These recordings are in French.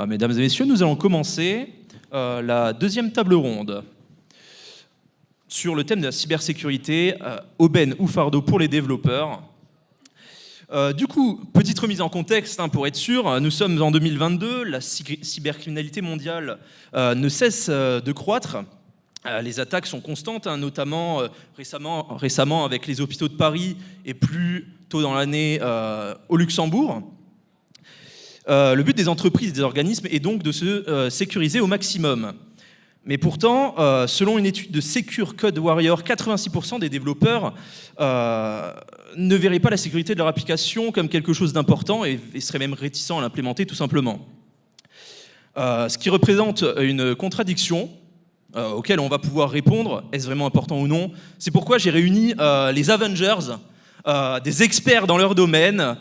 Mesdames et messieurs, nous allons commencer la deuxième table ronde sur le thème de la cybersécurité, aubaine ou fardeau pour les développeurs. Du coup, petite remise en contexte pour être sûr, nous sommes en 2022, la cybercriminalité mondiale ne cesse de croître. Les attaques sont constantes, notamment récemment avec les hôpitaux de Paris et plus tôt dans l'année au Luxembourg. Le but des entreprises et des organismes est donc de se sécuriser au maximum. Mais pourtant, selon une étude de Secure Code Warrior, 86% des développeurs ne verraient pas la sécurité de leur application comme quelque chose d'important et seraient même réticents à l'implémenter tout simplement. Ce qui représente une contradiction auquel on va pouvoir répondre, est-ce vraiment important ou non? C'est pourquoi j'ai réuni les Avengers, des experts dans leur domaine,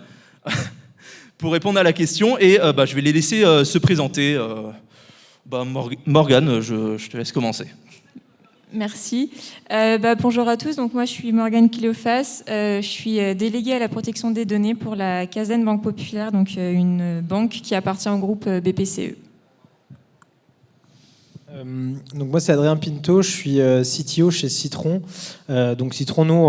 pour répondre à la question, et je vais les laisser se présenter. Morgane, je te laisse commencer. Merci. Bonjour à tous, donc moi je suis Morgane Kilofas, je suis déléguée à la protection des données pour la Kazan Banque Populaire, donc une banque qui appartient au groupe BPCE. Donc moi c'est Adrien Pinto, je suis CTO chez Citron. Donc Citron, nous,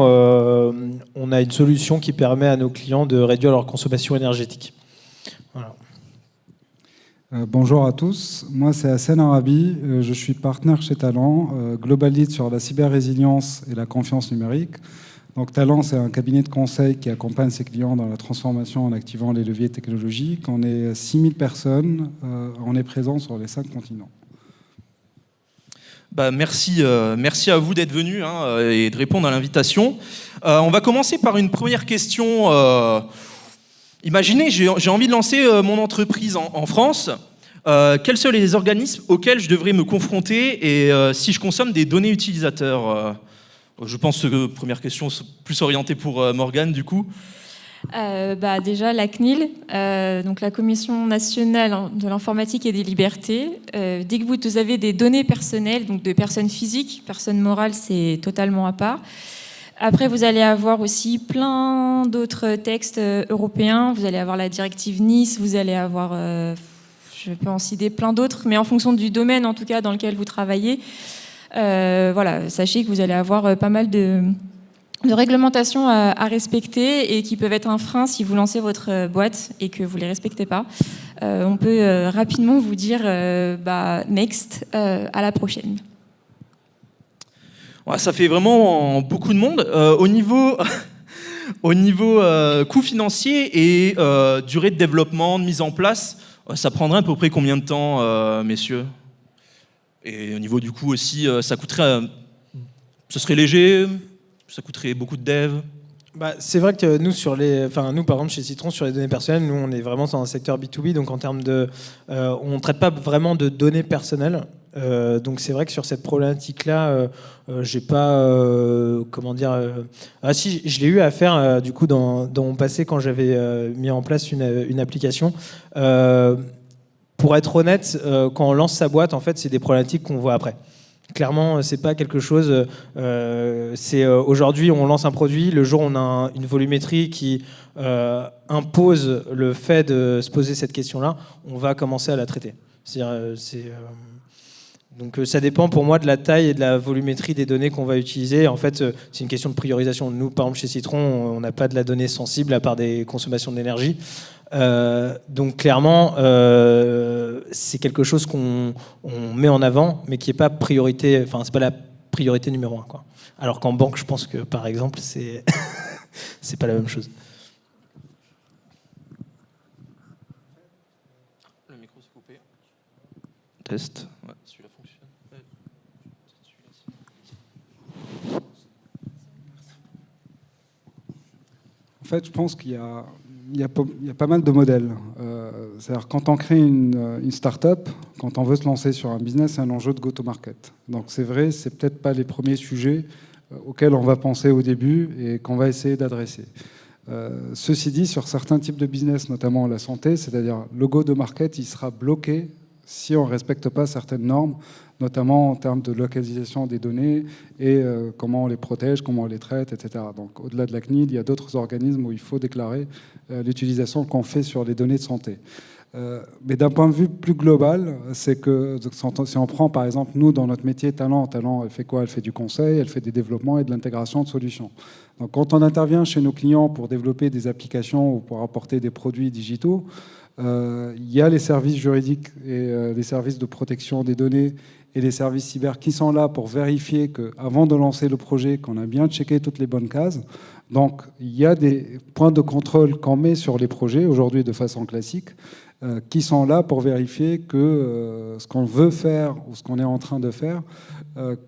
on a une solution qui permet à nos clients de réduire leur consommation énergétique. Voilà. Bonjour à tous, moi c'est Hassen Arabi, je suis partenaire chez Talent, Global Lead sur la cyber-résilience et la confiance numérique. Donc Talent, c'est un cabinet de conseil qui accompagne ses clients dans la transformation en activant les leviers technologiques. On est 6000 personnes, on est présent sur les 5 continents. Merci à vous d'être venus et de répondre à l'invitation. On va commencer par une première question. Imaginez, j'ai envie de lancer mon entreprise en France. Quels sont les organismes auxquels je devrais me confronter et si je consomme des données utilisateurs Je pense que la première question est plus orientée pour Morgane, du coup. Déjà la CNIL, donc la Commission nationale de l'informatique et des libertés. Dès que vous avez des données personnelles, donc de personnes physiques, personnes morales, c'est totalement à part. Après, vous allez avoir aussi plein d'autres textes européens. Vous allez avoir la directive Nice, vous allez avoir, je peux en citer plein d'autres, mais en fonction du domaine en tout cas dans lequel vous travaillez, sachez que vous allez avoir pas mal de réglementations à respecter et qui peuvent être un frein si vous lancez votre boîte et que vous ne les respectez pas. On peut rapidement vous dire next, à la prochaine. Ouais, ça fait vraiment beaucoup de monde. Au niveau coût financier et durée de développement, de mise en place, ça prendrait à peu près combien de temps, messieurs? Et au niveau du coût aussi, ça coûterait... ce serait léger? Ça coûterait beaucoup de dev? C'est vrai que nous, nous, par exemple, chez Citron, sur les données personnelles, nous, on est vraiment dans un secteur B2B, donc en termes de... on ne traite pas vraiment de données personnelles. Donc c'est vrai que sur cette problématique-là, j'ai pas... si, je l'ai eu à faire, du coup, dans mon passé, quand j'avais mis en place une application. Pour être honnête, quand on lance sa boîte, en fait, c'est des problématiques qu'on voit après. Clairement, c'est pas quelque chose. Aujourd'hui, on lance un produit. Le jour où on a une volumétrie qui impose le fait de se poser cette question-là, on va commencer à la traiter. Donc, ça dépend pour moi de la taille et de la volumétrie des données qu'on va utiliser. En fait, c'est une question de priorisation. Nous, par exemple, chez Citron, on n'a pas de la donnée sensible à part des consommations d'énergie. Donc clairement, c'est quelque chose qu'on met en avant, mais qui n'est pas priorité. Enfin, c'est pas la priorité numéro 1, quoi. Alors qu'en banque, je pense que par exemple, c'est pas la même chose. Le micro s'est coupé. Test. Ouais, celui-là fonctionne. En fait, je pense qu'il y a pas mal de modèles. C'est-à-dire quand on crée une start-up, quand on veut se lancer sur un business, c'est un enjeu de go-to-market. Donc c'est vrai, c'est peut-être pas les premiers sujets auxquels on va penser au début et qu'on va essayer d'adresser. Ceci dit, sur certains types de business, notamment la santé, c'est-à-dire le go-to-market, il sera bloqué si on ne respecte pas certaines normes, notamment en termes de localisation des données et comment on les protège, comment on les traite, etc. Donc au-delà de la CNIL, il y a d'autres organismes où il faut déclarer l'utilisation qu'on fait sur les données de santé. Mais d'un point de vue plus global, c'est que si on prend par exemple, nous, dans notre métier Talent, elle fait quoi? Elle fait du conseil, elle fait des développements et de l'intégration de solutions. Donc quand on intervient chez nos clients pour développer des applications ou pour apporter des produits digitaux, il y a les services juridiques et les services de protection des données et les services cyber qui sont là pour vérifier qu'avant de lancer le projet, qu'on a bien checké toutes les bonnes cases. Donc il y a des points de contrôle qu'on met sur les projets, aujourd'hui de façon classique, qui sont là pour vérifier que ce qu'on veut faire ou ce qu'on est en train de faire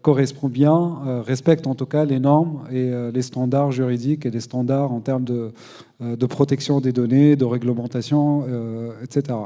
correspond bien, respecte en tout cas les normes et les standards juridiques et les standards en termes de protection des données, de réglementation, etc.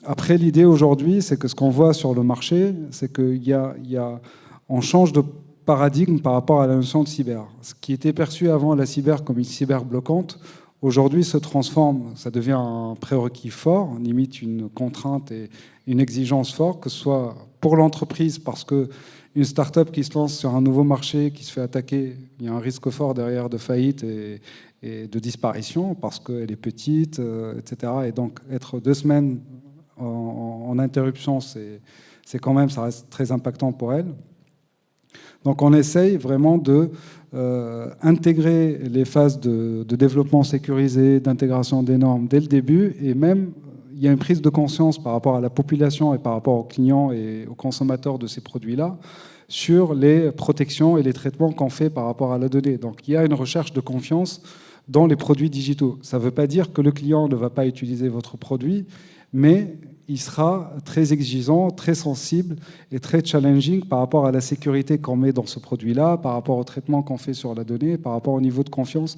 Après, l'idée aujourd'hui, c'est que ce qu'on voit sur le marché, c'est qu'on change de paradigme par rapport à la notion de cyber. Ce qui était perçu avant la cyber comme une cyber bloquante, aujourd'hui se transforme, ça devient un prérequis fort, limite une contrainte et une exigence forte, que ce soit pour l'entreprise, parce qu'une start-up qui se lance sur un nouveau marché, qui se fait attaquer, il y a un risque fort derrière de faillite et de disparition, parce qu'elle est petite, etc. Et donc être 2 semaines en interruption, c'est quand même, ça reste très impactant pour elle. Donc on essaye vraiment de intégrer les phases de développement sécurisé, d'intégration des normes dès le début, et même il y a une prise de conscience par rapport à la population et par rapport aux clients et aux consommateurs de ces produits-là sur les protections et les traitements qu'on fait par rapport à la donnée. Donc il y a une recherche de confiance dans les produits digitaux. Ça ne veut pas dire que le client ne va pas utiliser votre produit, mais il sera très exigeant, très sensible et très challenging par rapport à la sécurité qu'on met dans ce produit-là, par rapport au traitement qu'on fait sur la donnée, par rapport au niveau de confiance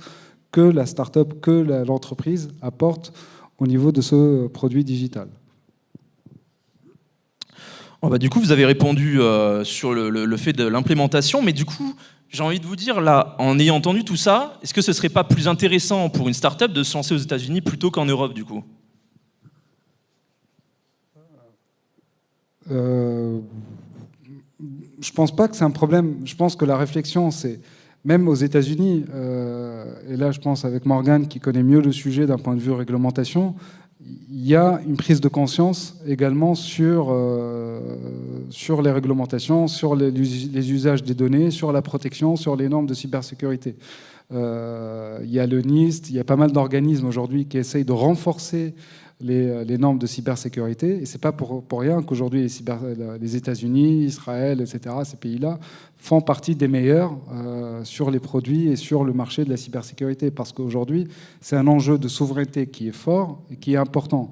que la start-up, que l'entreprise apporte au niveau de ce produit digital. Oh bah, du coup, vous avez répondu sur le fait de l'implémentation, mais du coup, j'ai envie de vous dire, là, en ayant entendu tout ça, est-ce que ce ne serait pas plus intéressant pour une start-up de se lancer aux États-Unis plutôt qu'en Europe, du coup ? Je pense pas que c'est un problème. Je pense que la réflexion, c'est même aux États-Unis, et là je pense avec Morgane qui connaît mieux le sujet d'un point de vue réglementation, il y a une prise de conscience également sur les réglementations, sur les usages des données, sur la protection, sur les normes de cybersécurité. Il y a le NIST, il y a pas mal d'organismes aujourd'hui qui essayent de renforcer les normes de cybersécurité. Et ce n'est pas pour rien qu'aujourd'hui les États-Unis, Israël, etc., ces pays-là font partie des meilleurs sur les produits et sur le marché de la cybersécurité. Parce qu'aujourd'hui, c'est un enjeu de souveraineté qui est fort et qui est important.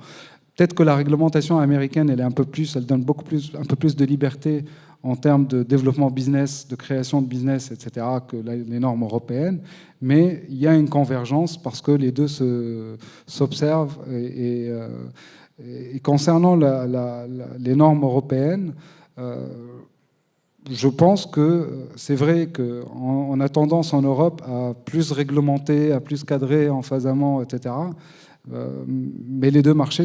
Peut-être que la réglementation américaine, elle donne un peu plus de liberté en termes de développement business, de création de business, etc., que les normes européennes. Mais il y a une convergence parce que les deux s'observent. Et concernant les normes européennes, je pense que c'est vrai qu'on a tendance en Europe à plus réglementer, à plus cadrer en phase amont, etc. Mais les deux marchés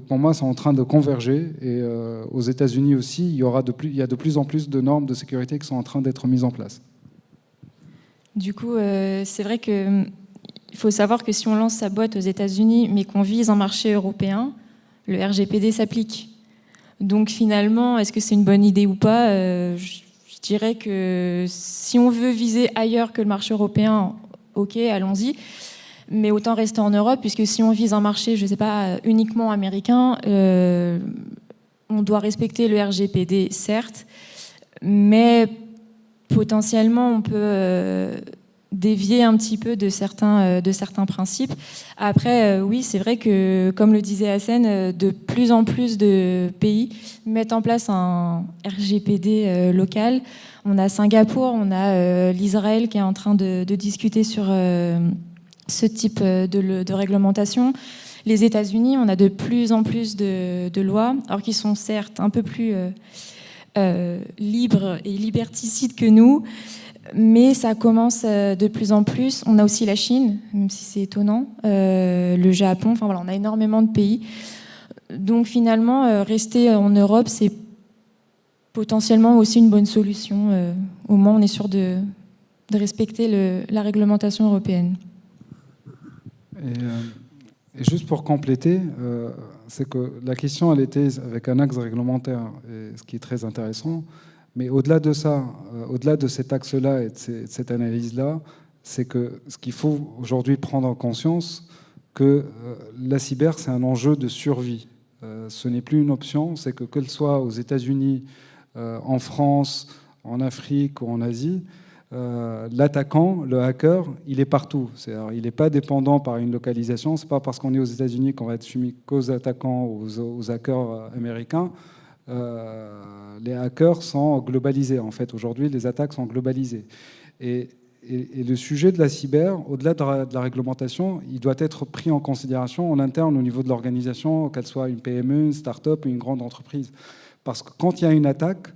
pour moi, sont en train de converger. Et aux États-Unis aussi, il y a de plus en plus de normes de sécurité qui sont en train d'être mises en place. Du coup, c'est vrai qu'il faut savoir que si on lance sa boîte aux États-Unis, mais qu'on vise un marché européen, le RGPD s'applique. Donc finalement, est-ce que c'est une bonne idée ou pas ? Je dirais que si on veut viser ailleurs que le marché européen, ok, allons-y. Mais autant rester en Europe, puisque si on vise un marché, je ne sais pas, uniquement américain, on doit respecter le RGPD, certes, mais potentiellement, on peut dévier un petit peu de certains principes. Après, oui, c'est vrai que, comme le disait Hassen, de plus en plus de pays mettent en place un RGPD local. On a Singapour, on a l'Israël qui est en train de discuter sur ce type de réglementation. Les États-Unis, on a de plus en plus de lois, alors qu'ils sont certes un peu plus libres et liberticides que nous, mais ça commence de plus en plus. On a aussi la Chine, même si c'est étonnant, le Japon, enfin voilà, on a énormément de pays. Donc finalement, rester en Europe, c'est potentiellement aussi une bonne solution. Au moins, on est sûr de respecter la réglementation européenne. Et juste pour compléter, c'est que la question, elle était avec un axe réglementaire, et ce qui est très intéressant. Mais au-delà de ça, au-delà de cet axe-là et de cette analyse-là, c'est que ce qu'il faut aujourd'hui prendre en conscience, que la cyber, c'est un enjeu de survie. Ce n'est plus une option, c'est que qu'elle soit aux États-Unis, en France, en Afrique ou en Asie, l'attaquant, le hacker, il est partout. C'est-à-dire, il n'est pas dépendant par une localisation. C'est pas parce qu'on est aux États-Unis qu'on va être soumis qu'aux attaquants, aux hackers américains. Les hackers sont globalisés. En fait, aujourd'hui, les attaques sont globalisées. Et le sujet de la cyber, au-delà de la réglementation, il doit être pris en considération en interne au niveau de l'organisation, qu'elle soit une PME, une start-up ou une grande entreprise. Parce que quand il y a une attaque,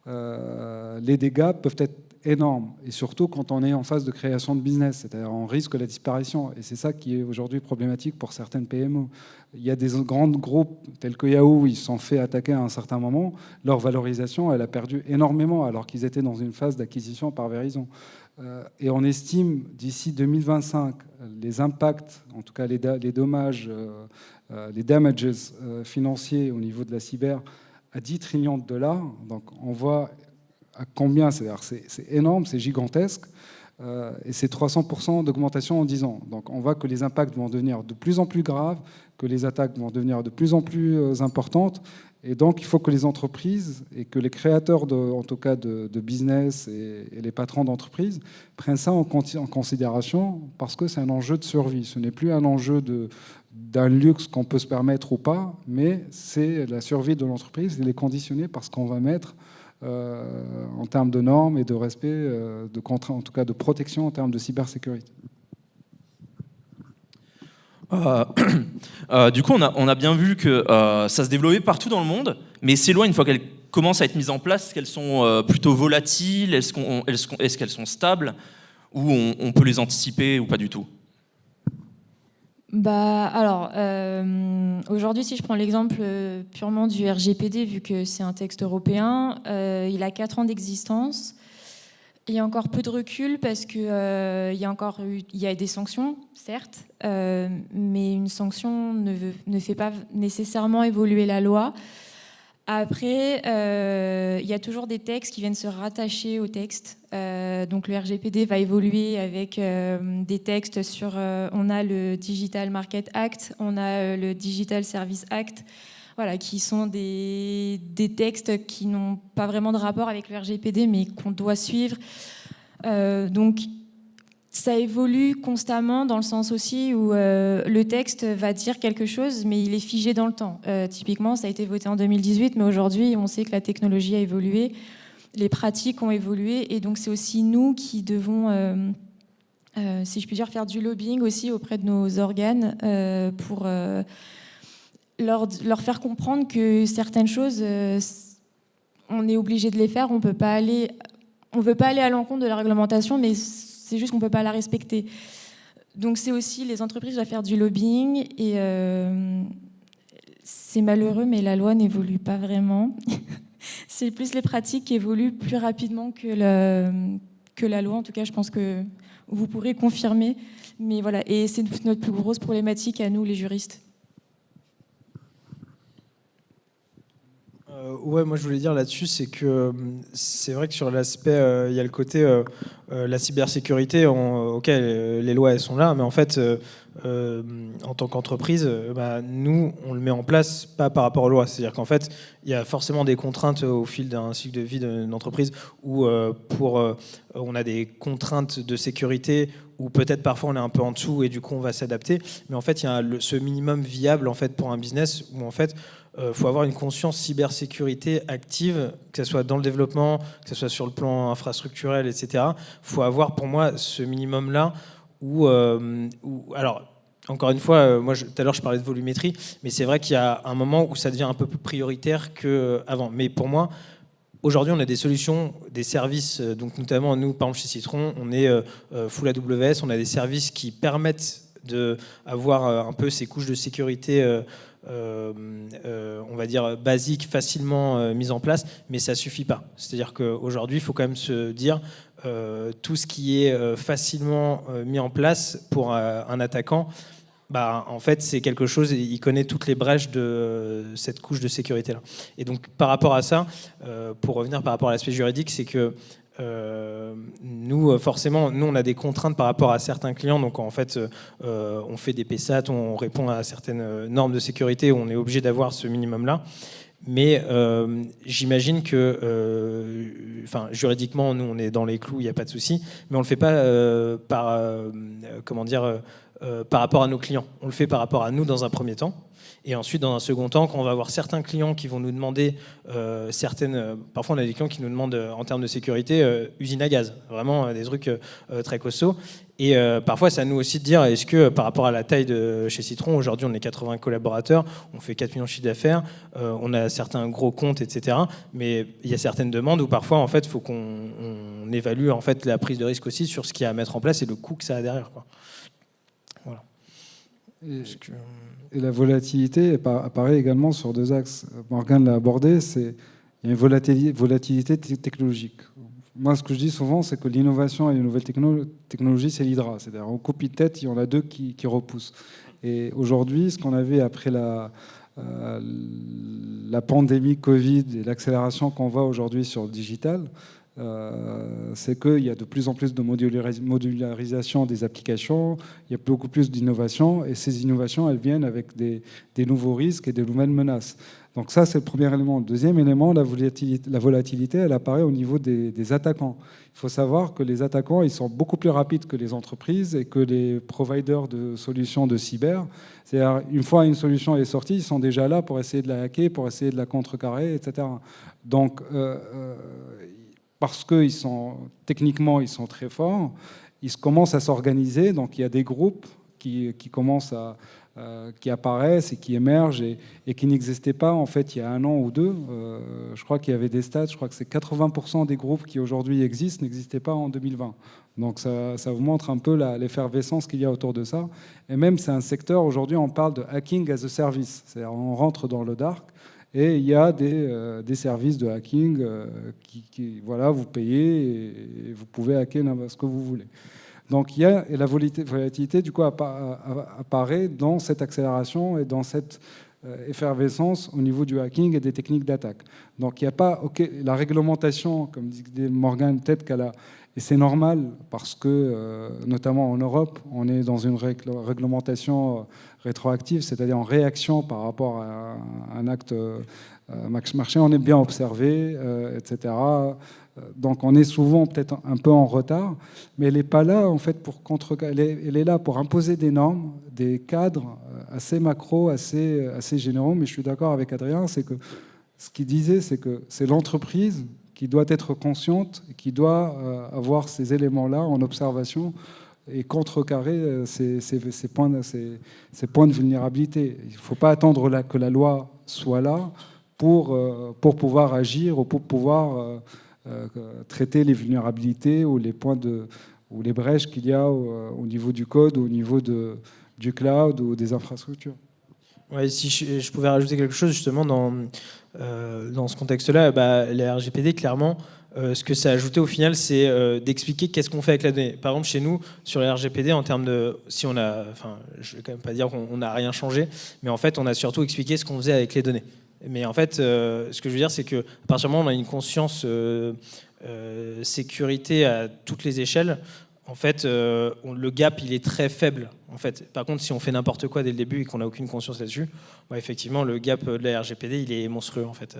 les dégâts peuvent être énormes. Et surtout quand on est en phase de création de business, c'est-à-dire on risque la disparition. Et c'est ça qui est aujourd'hui problématique pour certaines PME. Il y a des grands groupes tels que Yahoo, ils se sont fait attaquer à un certain moment. Leur valorisation, elle a perdu énormément alors qu'ils étaient dans une phase d'acquisition par Verizon. Et on estime d'ici 2025 les impacts, en tout cas les dommages, les damages financiers au niveau de la cyber à 10 trillions de dollars. Donc on voit à combien, c'est énorme, c'est gigantesque. Et c'est 300% d'augmentation en 10 ans. Donc on voit que les impacts vont devenir de plus en plus graves, que les attaques vont devenir de plus en plus importantes. Et donc il faut que les entreprises et que les créateurs, en tout cas de business et les patrons d'entreprise prennent ça en considération parce que c'est un enjeu de survie. Ce n'est plus un enjeu d'un luxe qu'on peut se permettre ou pas, mais c'est la survie de l'entreprise. Elle est conditionnée par ce qu'on va mettre en termes de normes et de respect, de contraintes, en tout cas de protection en termes de cybersécurité. Du coup, on a bien vu que ça se développait partout dans le monde, mais ces lois, une fois qu'elles commencent à être mises en place, est-ce qu'elles sont plutôt volatiles, est-ce qu'elles sont stables, ou on peut les anticiper ou pas du tout? Alors, aujourd'hui, si je prends l'exemple purement du RGPD, vu que c'est un texte européen, il a 4 ans d'existence. Il y a encore peu de recul parce qu'il y a des sanctions, certes, mais une sanction ne fait pas nécessairement évoluer la loi. Après, il y a toujours des textes qui viennent se rattacher au texte. Donc le RGPD va évoluer avec des textes sur... on a le Digital Market Act, on a le Digital Service Act, voilà, qui sont des textes qui n'ont pas vraiment de rapport avec le RGPD, mais qu'on doit suivre. Donc ça évolue constamment dans le sens aussi où le texte va dire quelque chose, mais il est figé dans le temps. Typiquement, ça a été voté en 2018, mais aujourd'hui, on sait que la technologie a évolué, les pratiques ont évolué, et donc c'est aussi nous qui devons, si je puis dire, faire du lobbying aussi auprès de nos organes pour leur faire comprendre que certaines choses, on est obligé de les faire, on veut pas aller à l'encontre de la réglementation, mais c'est juste qu'on ne peut pas la respecter. Donc c'est aussi, les entreprises doivent faire du lobbying, et c'est malheureux, mais la loi n'évolue pas vraiment. C'est plus les pratiques qui évoluent plus rapidement que la loi. En tout cas, je pense que vous pourrez confirmer. Mais voilà, et c'est notre plus grosse problématique à nous, les juristes. Ouais, moi je voulais dire là-dessus, c'est que c'est vrai que sur l'aspect, il y a le côté la cybersécurité, ok, les lois elles sont là, mais en fait, en tant qu'entreprise, nous on le met en place pas par rapport aux lois. C'est-à-dire qu'en fait, il y a forcément des contraintes au fil d'un cycle de vie d'une entreprise où on a des contraintes de sécurité où peut-être parfois on est un peu en dessous et du coup on va s'adapter. Mais en fait, il y a ce minimum viable en fait pour un business où en fait faut avoir une conscience cybersécurité active, que ce soit dans le développement, que ce soit sur le plan infrastructurel, etc. Il faut avoir, pour moi, ce minimum-là où alors, encore une fois, moi, tout à l'heure, je parlais de volumétrie, mais c'est vrai qu'il y a un moment où ça devient un peu plus prioritaire qu'avant. Mais pour moi, aujourd'hui, on a des solutions, des services, donc notamment nous, par exemple, chez Citron, on est full AWS, on a des services qui permettent d'avoir un peu ces couches de sécurité on va dire basiques, facilement mises en place, mais ça suffit pas. C'est-à-dire qu'aujourd'hui, il faut quand même se dire tout ce qui est facilement mis en place pour un attaquant, En fait, c'est quelque chose, il connaît toutes les brèches de cette couche de sécurité-là. Et donc, par rapport à ça, pour revenir par rapport à l'aspect juridique, c'est que nous, forcément, on a des contraintes par rapport à certains clients. Donc, en fait, on fait des PSAT, on répond à certaines normes de sécurité où on est obligé d'avoir ce minimum-là. Mais j'imagine que, juridiquement, nous, on est dans les clous, il n'y a pas de souci. Mais on ne le fait pas par rapport à nos clients. On le fait par rapport à nous dans un premier temps. Et ensuite, dans un second temps, quand on va avoir certains clients qui vont nous demander parfois, on a des clients qui nous demandent, en termes de sécurité, usine à gaz. Vraiment des trucs très costauds. Et parfois, c'est à nous aussi de dire, est-ce que par rapport à la taille de chez Citron, aujourd'hui, on est 80 collaborateurs, on fait 4 millions de chiffre d'affaires, on a certains gros comptes, etc. Mais il y a certaines demandes où parfois, en fait, il faut qu'on évalue en fait, la prise de risque aussi sur ce qu'il y a à mettre en place et le coût que ça a derrière, quoi. Voilà. Et la volatilité apparaît également sur deux axes. Morgane l'a abordé, il y a une volatilité technologique. Moi, ce que je dis souvent, c'est que l'innovation et les nouvelles technologies, c'est l'hydra. C'est-à-dire, on copie de tête, il y en a deux qui repoussent. Et aujourd'hui, ce qu'on avait après la pandémie Covid et l'accélération qu'on voit aujourd'hui sur le digital, c'est qu'il y a de plus en plus de modularisation des applications, il y a beaucoup plus d'innovation, et ces innovations, elles viennent avec des nouveaux risques et des nouvelles menaces. Donc ça, c'est le premier élément. Le deuxième élément, la volatilité, elle apparaît au niveau des attaquants. Il faut savoir que les attaquants, ils sont beaucoup plus rapides que les entreprises et que les providers de solutions de cyber. C'est-à-dire, une fois une solution est sortie, ils sont déjà là pour essayer de la hacker, pour essayer de la contrecarrer, etc. Donc, parce que techniquement, ils sont très forts, ils commencent à s'organiser. Donc, il y a des groupes qui apparaissent et qui émergent et qui n'existaient pas en fait il y a 1 an ou 2. Je crois qu'il y avait des stats, je crois que c'est 80% des groupes qui aujourd'hui existent n'existaient pas en 2020. Donc ça vous montre un peu l'effervescence qu'il y a autour de ça. Et même c'est un secteur, aujourd'hui on parle de hacking as a service, c'est-à-dire on rentre dans le dark et il y a des services de hacking qui voilà, vous payez et vous pouvez hacker ce que vous voulez. Donc la volatilité du coup apparaît dans cette accélération et dans cette effervescence au niveau du hacking et des techniques d'attaque. Donc il n'y a pas la réglementation, comme dit Morgane, peut-être qu'elle a, et c'est normal parce que notamment en Europe, on est dans une réglementation rétroactive, c'est-à-dire en réaction par rapport à un acte marché, on est bien observé, etc. Donc on est souvent peut-être un peu en retard, mais elle n'est pas là en fait pour elle est là pour imposer des normes, des cadres assez macro, assez généraux. Mais je suis d'accord avec Adrien, c'est que ce qu'il disait, c'est que c'est l'entreprise qui doit être consciente, qui doit avoir ces éléments-là en observation et contrecarrer ces points de vulnérabilité. Il ne faut pas attendre que la loi soit là pour pouvoir agir ou pour pouvoir traiter les vulnérabilités ou les points ou les brèches qu'il y a au niveau du code, ou au niveau du cloud ou des infrastructures. Ouais, si je pouvais rajouter quelque chose justement dans ce contexte-là, la RGPD, clairement, ce que ça a ajouté au final, c'est d'expliquer qu'est-ce qu'on fait avec la donnée. Par exemple, chez nous, sur la RGPD, en termes de... je vais quand même pas dire qu'on n'a rien changé, mais en fait, on a surtout expliqué ce qu'on faisait avec les données. Mais en fait, ce que je veux dire, c'est qu'à partir du moment où on a une conscience sécurité à toutes les échelles, en fait, le gap, il est très faible. En fait. Par contre, si on fait n'importe quoi dès le début et qu'on n'a aucune conscience là-dessus, effectivement, le gap de la RGPD, il est monstrueux, en fait.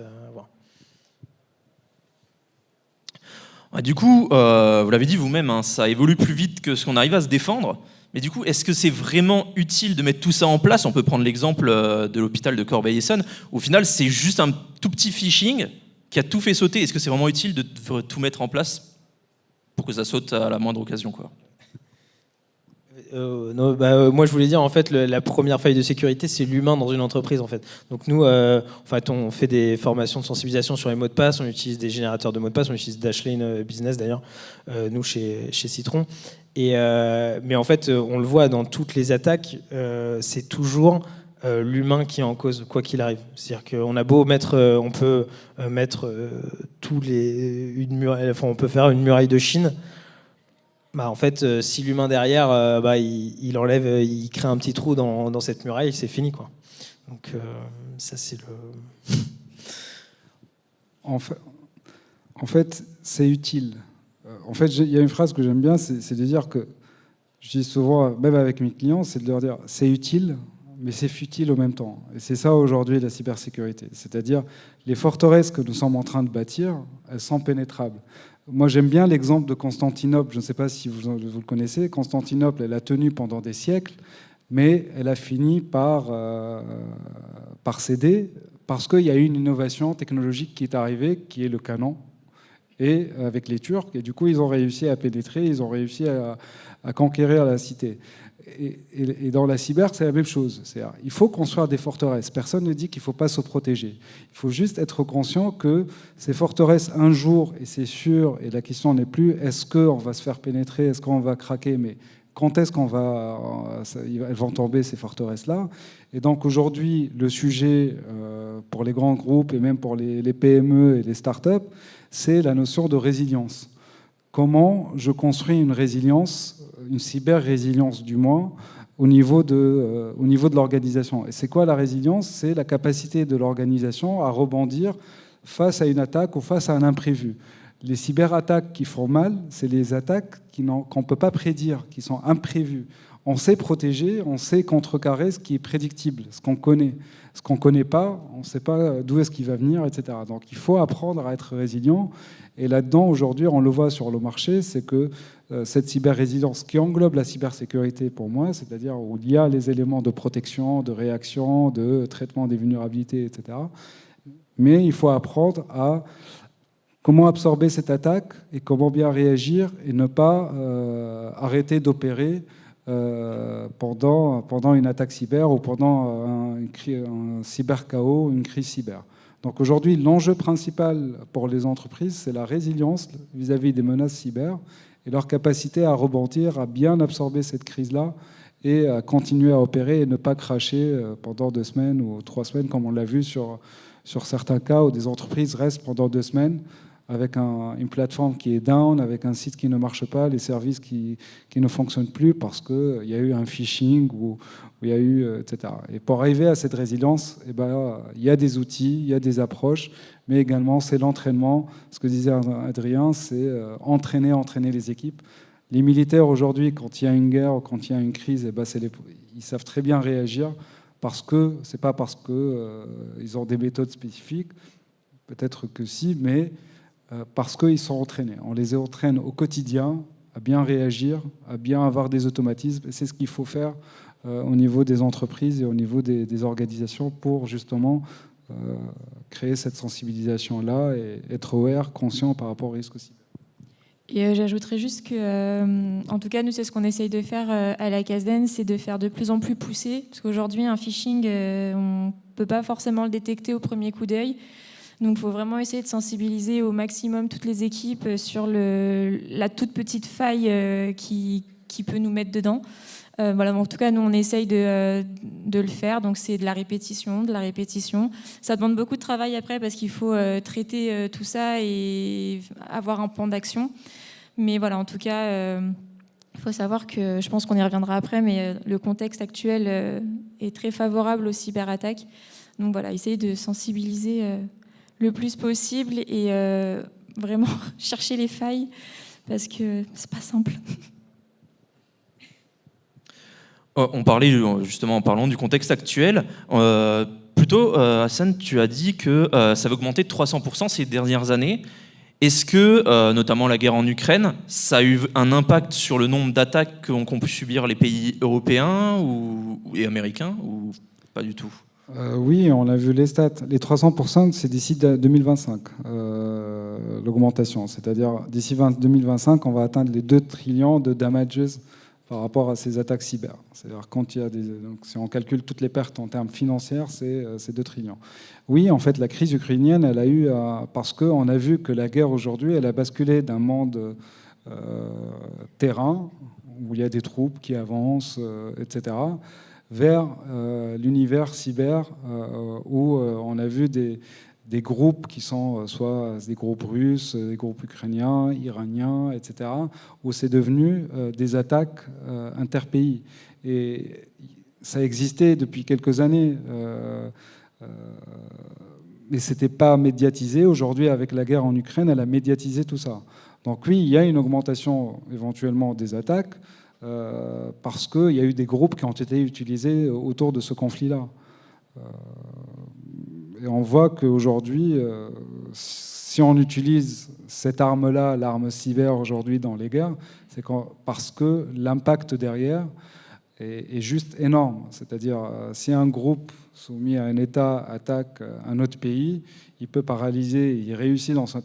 Du coup, vous l'avez dit vous-même, hein, ça évolue plus vite que ce qu'on arrive à se défendre. Mais du coup, est-ce que c'est vraiment utile de mettre tout ça en place ? On peut prendre l'exemple de l'hôpital de Corbeil-Essonnes. Au final, c'est juste un tout petit phishing qui a tout fait sauter. Est-ce que c'est vraiment utile de tout mettre en place pour que ça saute à la moindre occasion, quoi ? Non, moi, je voulais dire, en fait, la première faille de sécurité, c'est l'humain dans une entreprise, en fait. Donc nous, on fait des formations de sensibilisation sur les mots de passe, on utilise des générateurs de mots de passe, on utilise Dashlane Business, d'ailleurs, nous, chez Citron. Mais en fait, on le voit dans toutes les attaques, c'est toujours l'humain qui est en cause, quoi qu'il arrive. C'est-à-dire qu'on a beau mettre, on peut mettre on peut faire une muraille de Chine. En fait, si l'humain derrière, il enlève, il crée un petit trou dans cette muraille, c'est fini, quoi. Donc ça, c'est le... En fait, c'est utile. En fait, il y a une phrase que j'aime bien, c'est de dire que, je dis souvent, même avec mes clients, c'est de leur dire, c'est utile, mais c'est futile au même temps. Et c'est ça aujourd'hui la cybersécurité. C'est-à-dire, les forteresses que nous sommes en train de bâtir, elles sont pénétrables. Moi, j'aime bien l'exemple de Constantinople. Je ne sais pas si vous le connaissez. Constantinople, elle a tenu pendant des siècles, mais elle a fini par céder parce qu'il y a eu une innovation technologique qui est arrivée, qui est le canon, et avec les Turcs. Et du coup, ils ont réussi à pénétrer, ils ont réussi à conquérir la cité. Et dans la cyber, c'est la même chose. C'est-à-dire, il faut construire des forteresses. Personne ne dit qu'il ne faut pas se protéger. Il faut juste être conscient que ces forteresses, un jour, et c'est sûr, et la question n'est plus est-ce qu'on va se faire pénétrer, est-ce qu'on va craquer, mais quand est-ce elles vont tomber, ces forteresses-là. Et donc aujourd'hui, le sujet pour les grands groupes et même pour les PME et les startups, c'est la notion de résilience. Comment je construis une résilience, une cyber-résilience du moins, au niveau de l'organisation. Et c'est quoi la résilience? C'est la capacité de l'organisation à rebondir face à une attaque ou face à un imprévu. Les cyberattaques qui font mal, c'est les attaques qu'on ne peut pas prédire, qui sont imprévues. On sait protéger, on sait contrecarrer ce qui est prédictible, ce qu'on connaît. Ce qu'on ne connaît pas, on ne sait pas d'où est-ce qu'il va venir, etc. Donc il faut apprendre à être résilient. Et là-dedans, aujourd'hui, on le voit sur le marché, c'est que cette cyber-résilience qui englobe la cybersécurité pour moi, c'est-à-dire où il y a les éléments de protection, de réaction, de traitement des vulnérabilités, etc. Mais il faut apprendre à comment absorber cette attaque et comment bien réagir et ne pas arrêter d'opérer pendant une attaque cyber ou pendant un cyber-chaos, une crise cyber. Donc aujourd'hui, l'enjeu principal pour les entreprises, c'est la résilience vis-à-vis des menaces cyber et leur capacité à rebondir, à bien absorber cette crise-là et à continuer à opérer et ne pas cracher pendant 2 semaines ou 3 semaines, comme on l'a vu sur certains cas où des entreprises restent pendant 2 semaines avec une plateforme qui est down, avec un site qui ne marche pas, les services qui ne fonctionnent plus parce qu'il y a eu un phishing ou il y a eu, etc. Et pour arriver à cette résilience, il y a des outils, il y a des approches, mais également c'est l'entraînement. Ce que disait Adrien, c'est entraîner les équipes. Les militaires aujourd'hui, quand il y a une guerre ou quand il y a une crise, ils savent très bien réagir parce que c'est pas parce qu'ils ont des méthodes spécifiques, peut-être que si, mais parce qu'ils sont entraînés. On les entraîne au quotidien à bien réagir, à bien avoir des automatismes. Et c'est ce qu'il faut faire au niveau des entreprises et au niveau des organisations pour justement créer cette sensibilisation-là et être aware, conscient par rapport aux risques aussi. Et j'ajouterais juste que, en tout cas, nous, c'est ce qu'on essaye de faire à la CASDEN, c'est de faire de plus en plus poussé. Parce qu'aujourd'hui, un phishing, on ne peut pas forcément le détecter au premier coup d'œil. Donc il faut vraiment essayer de sensibiliser au maximum toutes les équipes sur la toute petite faille qui peut nous mettre dedans. Voilà, en tout cas, nous, on essaye de le faire. Donc c'est de la répétition. Ça demande beaucoup de travail après parce qu'il faut traiter tout ça et avoir un plan d'action. Mais voilà, en tout cas, il faut savoir que, je pense qu'on y reviendra après, mais le contexte actuel est très favorable aux cyberattaques. Donc voilà, essayer de sensibiliser le plus possible et vraiment chercher les failles parce que c'est pas simple. On parlait justement en parlant du contexte actuel. Hassan, tu as dit que ça va augmenter de 300% ces dernières années. Est-ce que, notamment la guerre en Ukraine, ça a eu un impact sur le nombre d'attaques qu'ont pu subir les pays européens et américains ou pas du tout? Oui, on a vu les stats. Les 300%, c'est d'ici 2025, l'augmentation. C'est-à-dire, d'ici 2025, on va atteindre les 2 trillions de damages par rapport à ces attaques cyber. C'est-à-dire, quand il y a donc, si on calcule toutes les pertes en termes financiers, c'est 2 trillions. Oui, en fait, la crise ukrainienne, elle a eu... parce qu'on a vu que la guerre, aujourd'hui, elle a basculé d'un monde terrain, où il y a des troupes qui avancent, etc., vers l'univers cyber où on a vu des des groupes qui sont soit des groupes russes, des groupes ukrainiens, iraniens, etc., où c'est devenu des attaques interpays. Et ça existait depuis quelques années, mais ce n'était pas médiatisé. Aujourd'hui, avec la guerre en Ukraine, elle a médiatisé tout ça. Donc oui, il y a une augmentation éventuellement des attaques, parce qu'il y a eu des groupes qui ont été utilisés autour de ce conflit-là. Et on voit qu'aujourd'hui, si on utilise cette arme-là, l'arme cyber aujourd'hui dans les guerres, c'est parce que l'impact derrière est juste énorme. C'est-à-dire, si un groupe soumis à un État attaque un autre pays, il peut paralyser, il réussit dans son...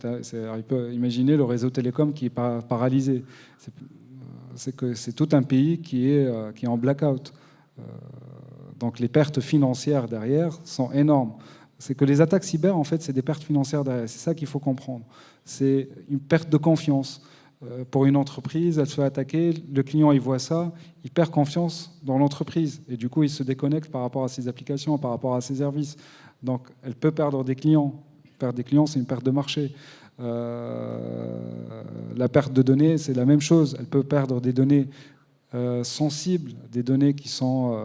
Il peut imaginer le réseau télécom qui est paralysé. C'est tout un pays qui est en blackout. Donc les pertes financières derrière sont énormes. C'est que les attaques cyber, en fait, c'est des pertes financières derrière. C'est ça qu'il faut comprendre. C'est une perte de confiance. Pour une entreprise, elle se fait attaquer, le client il voit ça, il perd confiance dans l'entreprise et du coup il se déconnecte par rapport à ses applications, par rapport à ses services. Donc elle peut perdre des clients. Perdre des clients, c'est une perte de marché. La perte de données, c'est la même chose. Elle peut perdre des données sensibles, des données qui sont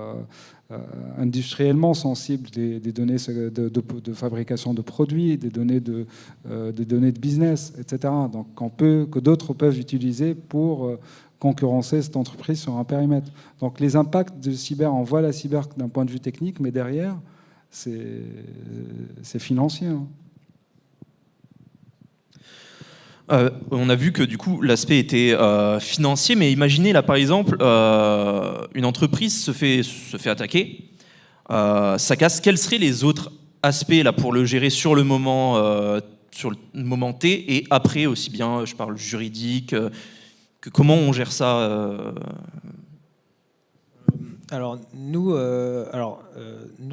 industriellement sensibles, des données de fabrication de produits, des données de business, etc. Donc, que d'autres peuvent utiliser pour concurrencer cette entreprise sur un périmètre. Donc les impacts de cyber, on voit la cyber d'un point de vue technique, mais derrière, c'est financier. Hein. On a vu que du coup l'aspect était financier, mais imaginez là par exemple une entreprise se fait attaquer, ça casse. Quels seraient les autres aspects là pour le gérer sur le moment T et après aussi bien, je parle juridique, que comment on gère ça Alors nous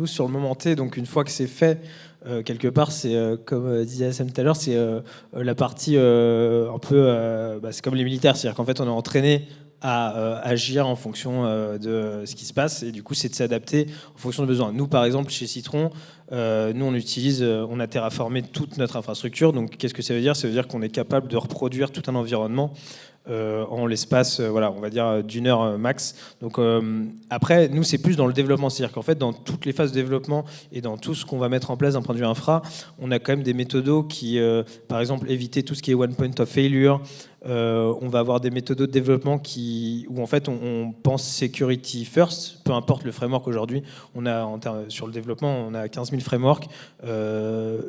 sur le moment T, donc une fois que c'est fait, quelque part, c'est comme disait Sam tout à l'heure, c'est la partie un peu, c'est comme les militaires, c'est-à-dire qu'en fait, on est entraîné à agir en fonction de ce qui se passe, et du coup, c'est de s'adapter en fonction des besoins. Nous, par exemple, chez Citron, nous, on a terraformé toute notre infrastructure. Donc, qu'est-ce que ça veut dire ? Ça veut dire qu'on est capable de reproduire tout un environnement en l'espace, on va dire d'une heure max. Donc après, nous, c'est plus dans le développement, c'est-à-dire qu'en fait, dans toutes les phases de développement et dans tout ce qu'on va mettre en place d'un point de vue infra, on a quand même des méthodos qui, par exemple, éviter tout ce qui est one point of failure. On va avoir des méthodes de développement où en fait on pense security first, peu importe le framework aujourd'hui. Sur le développement, on a 15 000 frameworks.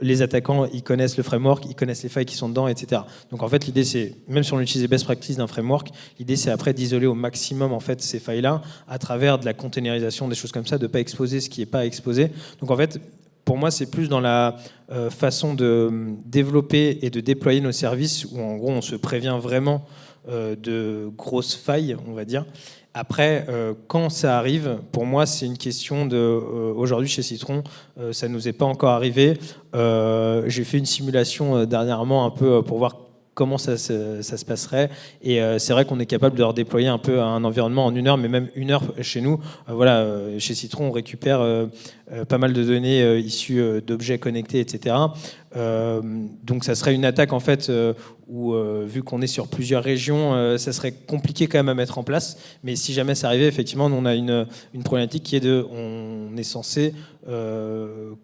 Les attaquants, ils connaissent le framework, ils connaissent les failles qui sont dedans, etc. Donc en fait, l'idée c'est, même si on utilise les best practices d'un framework, l'idée c'est après d'isoler au maximum en fait ces failles-là à travers de la containerisation, des choses comme ça, de ne pas exposer ce qui n'est pas exposé. Donc en fait, pour moi, c'est plus dans la façon de développer et de déployer nos services où, en gros, on se prévient vraiment de grosses failles, on va dire. Après, quand ça arrive, pour moi, c'est une question de... aujourd'hui, chez Citron, ça ne nous est pas encore arrivé. J'ai fait une simulation dernièrement un peu pour voir comment ça se passerait. Et c'est vrai qu'on est capable de redéployer un peu un environnement en 1 heure, mais même 1 heure chez nous. Chez Citron, on récupère pas mal de données issues d'objets connectés, etc. Donc ça serait une attaque en fait où, vu qu'on est sur plusieurs régions, ça serait compliqué quand même à mettre en place. Mais si jamais ça arrivait, effectivement, nous, on a une problématique qui est on est censé,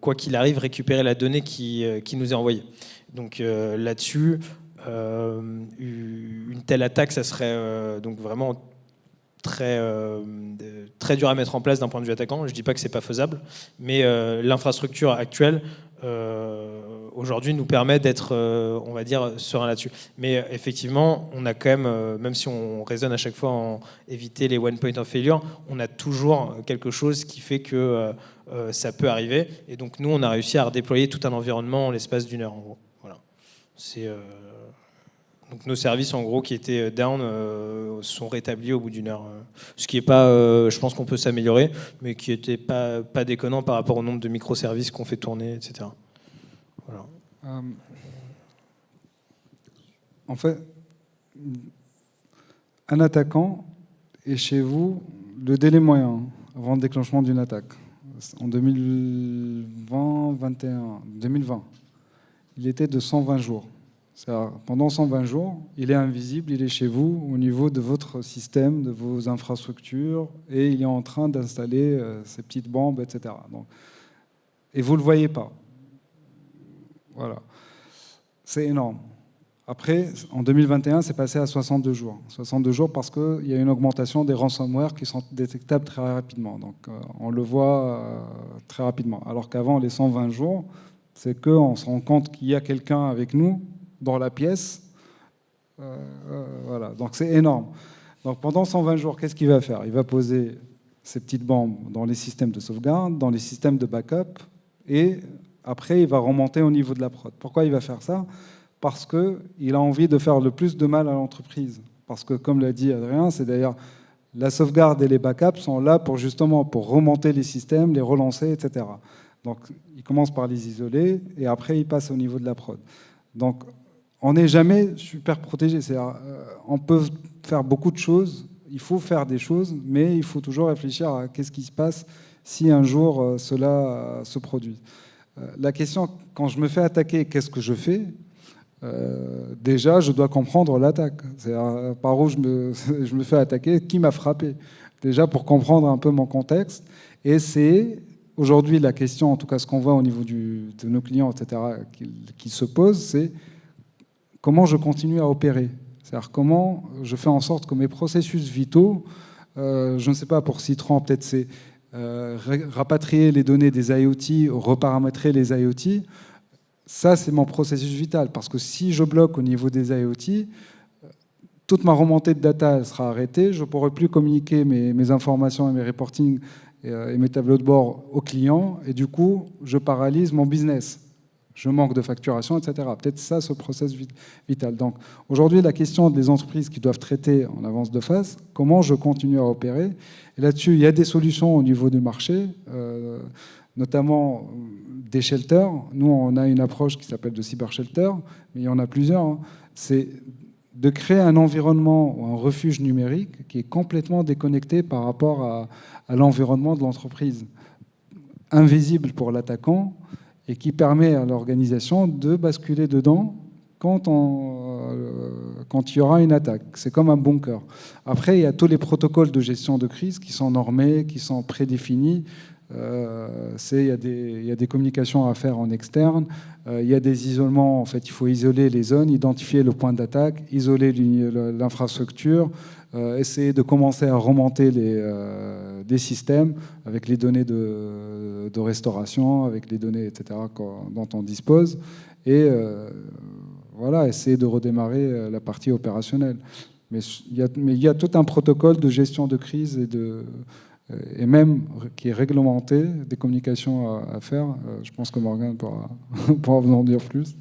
quoi qu'il arrive, récupérer la donnée qui nous est envoyée. Donc là-dessus, une telle attaque, ça serait donc vraiment très dur à mettre en place d'un point de vue attaquant. Je ne dis pas que c'est pas faisable, mais l'infrastructure actuelle aujourd'hui nous permet d'être, on va dire, serein là-dessus. Mais effectivement, on a quand même si on raisonne à chaque fois en éviter les one point of failure, on a toujours quelque chose qui fait que ça peut arriver. Et donc nous, on a réussi à redéployer tout un environnement en l'espace d'1 heure, en gros. Voilà. Donc nos services, en gros, qui étaient down, sont rétablis au bout d'1 heure. Ce qui n'est pas, je pense qu'on peut s'améliorer, mais qui n'était pas déconnant par rapport au nombre de microservices qu'on fait tourner, etc. Voilà. En fait, un attaquant est chez vous le délai moyen avant le déclenchement d'une attaque. En 2020. il était de 120 jours. Pendant 120 jours, il est invisible, il est chez vous au niveau de votre système, de vos infrastructures, et il est en train d'installer ces petites bombes, etc. Donc, et vous ne le voyez pas. Voilà. C'est énorme. Après, en 2021, c'est passé à 62 jours. 62 jours parce qu'il y a une augmentation des ransomware qui sont détectables très rapidement. Donc, on le voit très rapidement. Alors qu'avant, les 120 jours, c'est qu'on se rend compte qu'il y a quelqu'un avec nous dans la pièce. Voilà. Donc, c'est énorme. Donc, pendant 120 jours, qu'est-ce qu'il va faire? Il va poser ces petites bombes dans les systèmes de sauvegarde, dans les systèmes de backup, et après, il va remonter au niveau de la prod. Pourquoi il va faire ça? Parce qu'il a envie de faire le plus de mal à l'entreprise. Parce que, comme l'a dit Adrien, c'est d'ailleurs la sauvegarde et les backups sont là pour justement pour remonter les systèmes, les relancer, etc. Donc, il commence par les isoler et après, il passe au niveau de la prod. Donc, on n'est jamais super protégé. On peut faire beaucoup de choses, il faut faire des choses, mais il faut toujours réfléchir à qu'est-ce qui se passe si un jour cela se produit. La question, quand je me fais attaquer, qu'est-ce que je fais? Déjà, je dois comprendre l'attaque. C'est-à-dire, par où je me fais attaquer, qui m'a frappé. Déjà, pour comprendre un peu mon contexte. Et c'est aujourd'hui la question, en tout cas ce qu'on voit au niveau de nos clients, etc., qui se pose, c'est comment je continue à opérer. C'est-à-dire comment je fais en sorte que mes processus vitaux, je ne sais pas, pour Citron, peut-être c'est rapatrier les données des IoT, reparamétrer les IoT. Ça, c'est mon processus vital, parce que si je bloque au niveau des IoT, toute ma remontée de data elle sera arrêtée, je ne pourrai plus communiquer mes informations et mes reportings et mes tableaux de bord aux clients, et du coup, je paralyse mon business. Je manque de facturation, etc. Peut-être ça, ce processus vital. Donc, aujourd'hui, la question des entreprises qui doivent traiter en avance de phase, comment je continue à opérer? Et là-dessus, il y a des solutions au niveau du marché, notamment des shelters. Nous, on a une approche qui s'appelle de cybershelter, mais il y en a plusieurs. Hein. C'est de créer un environnement ou un refuge numérique qui est complètement déconnecté par rapport à l'environnement de l'entreprise, invisible pour l'attaquant, et qui permet à l'organisation de basculer dedans quand il y aura une attaque. C'est comme un bunker. Après, il y a tous les protocoles de gestion de crise qui sont normés, qui sont prédéfinis. Il y a des communications à faire en externe. Il y a des isolements. En fait, il faut isoler les zones, identifier le point d'attaque, isoler l'infrastructure, essayer de commencer à remonter des systèmes avec les données de restauration, avec les données, etc., dont on dispose. Et voilà, essayer de redémarrer la partie opérationnelle. Mais il y a tout un protocole de gestion de crise et même qui est réglementé, des communications à faire. Je pense que Morgane pourra vous en dire plus.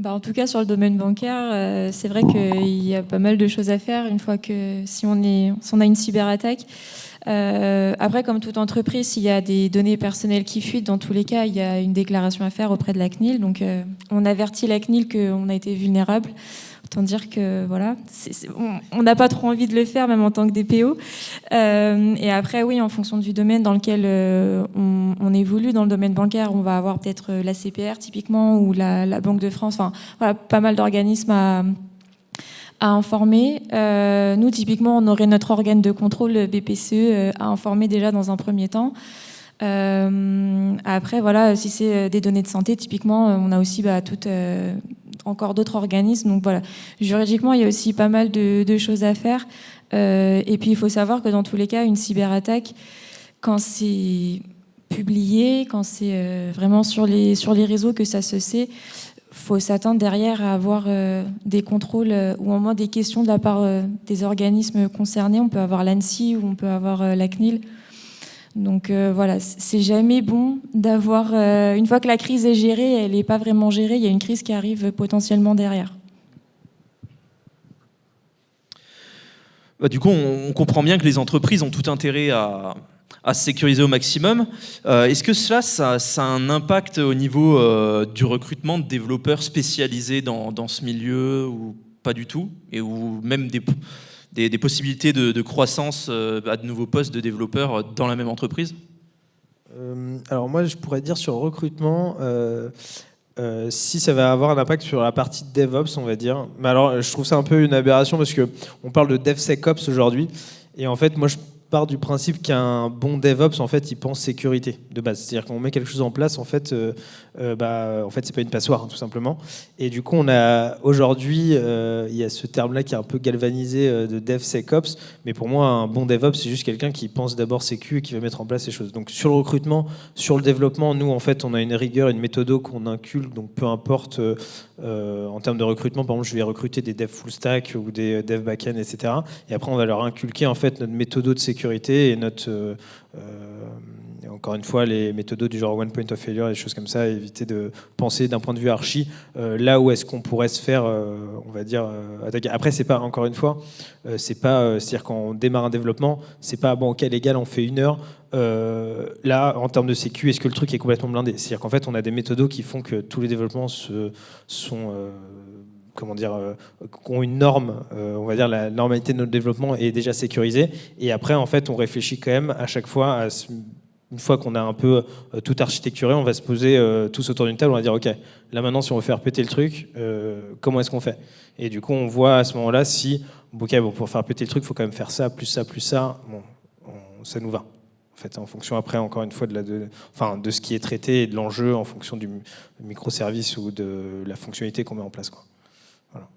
En tout cas, sur le domaine bancaire, c'est vrai qu'il y a pas mal de choses à faire une fois que si on a une cyberattaque. Après, comme toute entreprise, s'il y a des données personnelles qui fuitent, dans tous les cas, il y a une déclaration à faire auprès de la CNIL. Donc, on avertit la CNIL qu'on a été vulnérable. Autant dire que voilà, on n'a pas trop envie de le faire, même en tant que DPO. Et après, oui, en fonction du domaine dans lequel on évolue, dans le domaine bancaire, on va avoir peut-être la CPR typiquement ou la Banque de France. Enfin, voilà, pas mal d'organismes à informer. Nous, typiquement, on aurait notre organe de contrôle, le BPCE, à informer déjà dans un premier temps. Après, voilà, si c'est des données de santé, typiquement, on a aussi encore d'autres organismes. Donc voilà, juridiquement, il y a aussi pas mal de choses à faire. Et puis, il faut savoir que dans tous les cas, une cyberattaque, quand c'est publié, quand c'est vraiment sur les réseaux que ça se sait, faut s'attendre derrière à avoir des contrôles ou au moins des questions de la part des organismes concernés. On peut avoir l'ANSSI ou on peut avoir la CNIL. Donc voilà, c'est jamais bon d'avoir... une fois que la crise est gérée, elle n'est pas vraiment gérée, il y a une crise qui arrive potentiellement derrière. Du coup, on comprend bien que les entreprises ont tout intérêt à se sécuriser au maximum. Est-ce que ça a un impact au niveau du recrutement de développeurs spécialisés dans ce milieu ou pas du tout? Et ou même des possibilités de croissance à de nouveaux postes de développeurs dans la même entreprise? Alors moi, je pourrais dire sur le recrutement, si ça va avoir un impact sur la partie DevOps, on va dire. Mais alors, je trouve ça un peu une aberration parce qu'on parle de DevSecOps aujourd'hui. Et en fait, moi, je pars du principe qu'un bon DevOps, en fait, il pense sécurité de base. C'est-à-dire qu'on met quelque chose en place, en fait, c'est pas une passoire, hein, tout simplement. Et du coup, on a aujourd'hui, il y a ce terme-là qui est un peu galvanisé de DevSecOps. Mais pour moi, un bon DevOps, c'est juste quelqu'un qui pense d'abord sécu et qui va mettre en place ces choses. Donc, sur le recrutement, sur le développement, nous, en fait, on a une rigueur, une méthode qu'on inculque. Donc, peu importe, en termes de recrutement, par exemple, je vais recruter des devs full stack ou des devs back-end, etc. Et après, on va leur inculquer, en fait, notre méthode de sécurité et notre... encore une fois, les méthodos du genre one point of failure, des choses comme ça, éviter de penser d'un point de vue archi, là où est-ce qu'on pourrait se faire, on va dire, attaquer. Après, c'est pas, encore une fois, c'est-à-dire quand on démarre un développement, c'est pas, bon, ok, les gars, on fait 1 heure, là, en termes de sécu, est-ce que le truc est complètement blindé? C'est-à-dire qu'en fait, on a des méthodos qui font que tous les développements ont une norme, on va dire la normalité de notre développement est déjà sécurisée. Et après, en fait, on réfléchit quand même à chaque fois une fois qu'on a un peu tout architecturé, on va se poser tous autour d'une table, on va dire ok, là maintenant si on veut faire péter le truc, comment est-ce qu'on fait? Et du coup on voit à ce moment-là si pour faire péter le truc, il faut quand même faire ça, plus ça, plus ça. Bon, ça nous va. En fait, en fonction après encore une fois de ce qui est traité et de l'enjeu en fonction du microservice ou de la fonctionnalité qu'on met en place, quoi. Voilà.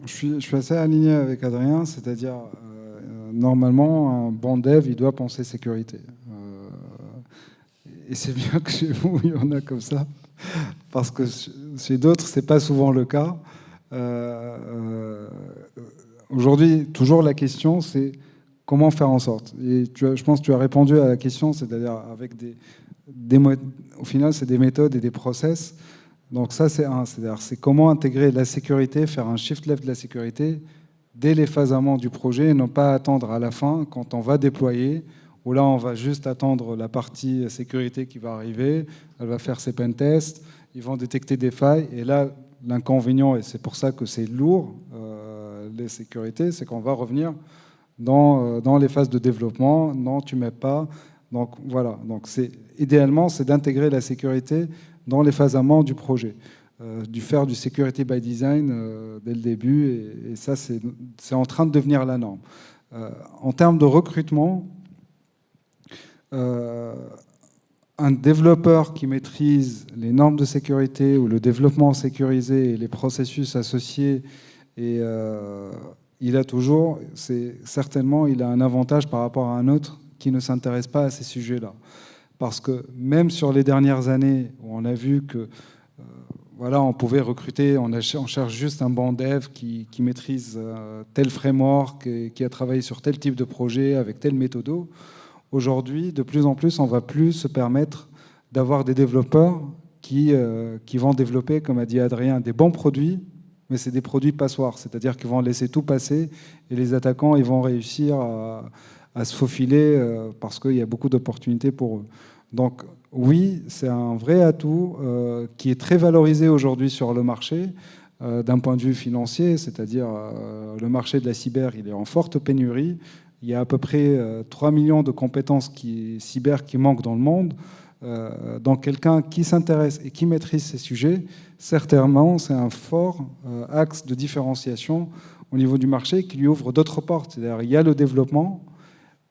Je suis assez aligné avec Adrien, c'est-à-dire normalement un bon dev il doit penser sécurité. Et c'est bien que chez vous il y en a comme ça, parce que chez d'autres c'est pas souvent le cas. Aujourd'hui, toujours la question c'est comment faire en sorte. Et je pense que tu as répondu à la question, c'est-à-dire avec au final c'est des méthodes et des process. Donc ça, c'est comment intégrer la sécurité, faire un shift left de la sécurité dès les phases amont du projet et non pas attendre à la fin quand on va déployer, où là, on va juste attendre la partie sécurité qui va arriver, elle va faire ses pen tests, ils vont détecter des failles, et là, l'inconvénient, et c'est pour ça que c'est lourd, les sécurités, c'est qu'on va revenir dans les phases de développement, non, tu ne mets pas. Donc voilà, donc idéalement, c'est d'intégrer la sécurité dans les phases amont du projet, faire du security by design dès le début, et ça, c'est en train de devenir la norme. En termes de recrutement, un développeur qui maîtrise les normes de sécurité ou le développement sécurisé et les processus associés, et il a un avantage par rapport à un autre qui ne s'intéresse pas à ces sujets-là. Parce que même sur les dernières années, où on a vu que on pouvait recruter, on cherche juste un bon dev qui maîtrise tel framework, et qui a travaillé sur tel type de projet avec tel méthodo. Aujourd'hui, de plus en plus, on ne va plus se permettre d'avoir des développeurs qui vont développer, comme a dit Adrien, des bons produits, mais c'est des produits passoires, c'est-à-dire qu'ils vont laisser tout passer et les attaquants ils vont réussir à se faufiler parce qu'il y a beaucoup d'opportunités pour eux. Donc oui, c'est un vrai atout qui est très valorisé aujourd'hui sur le marché d'un point de vue financier, c'est-à-dire le marché de la cyber, il est en forte pénurie. Il y a à peu près 3 millions de compétences cyber qui manquent dans le monde. Donc quelqu'un qui s'intéresse et qui maîtrise ces sujets, certainement, c'est un fort axe de différenciation au niveau du marché qui lui ouvre d'autres portes. C'est-à-dire il y a le développement,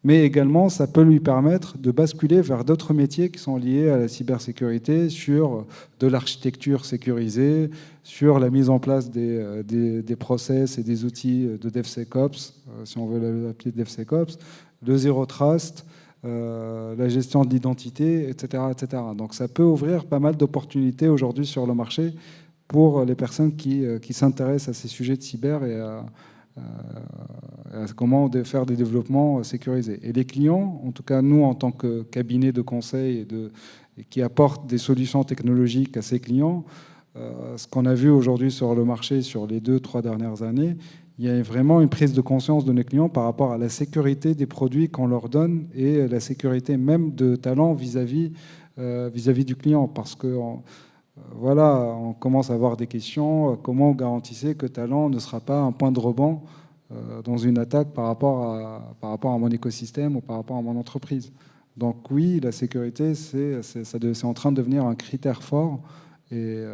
mais également ça peut lui permettre de basculer vers d'autres métiers qui sont liés à la cybersécurité, sur de l'architecture sécurisée, sur la mise en place des process et des outils de DevSecOps, si on veut l'appeler DevSecOps, le Zero Trust, la gestion de l'identité, etc., etc. Donc ça peut ouvrir pas mal d'opportunités aujourd'hui sur le marché pour les personnes qui s'intéressent à ces sujets de cyber et à comment faire des développements sécurisés. Et les clients, en tout cas nous en tant que cabinet de conseil et qui apporte des solutions technologiques à ces clients, ce qu'on a vu aujourd'hui sur le marché sur les 2-3 dernières années, il y a vraiment une prise de conscience de nos clients par rapport à la sécurité des produits qu'on leur donne et la sécurité même de talent vis-à-vis du client. Parce que on commence à avoir des questions. Comment garantissez que talent ne sera pas un point de rebond dans une attaque par rapport à mon écosystème ou par rapport à mon entreprise? Donc oui, la sécurité, c'est en train de devenir un critère fort. Et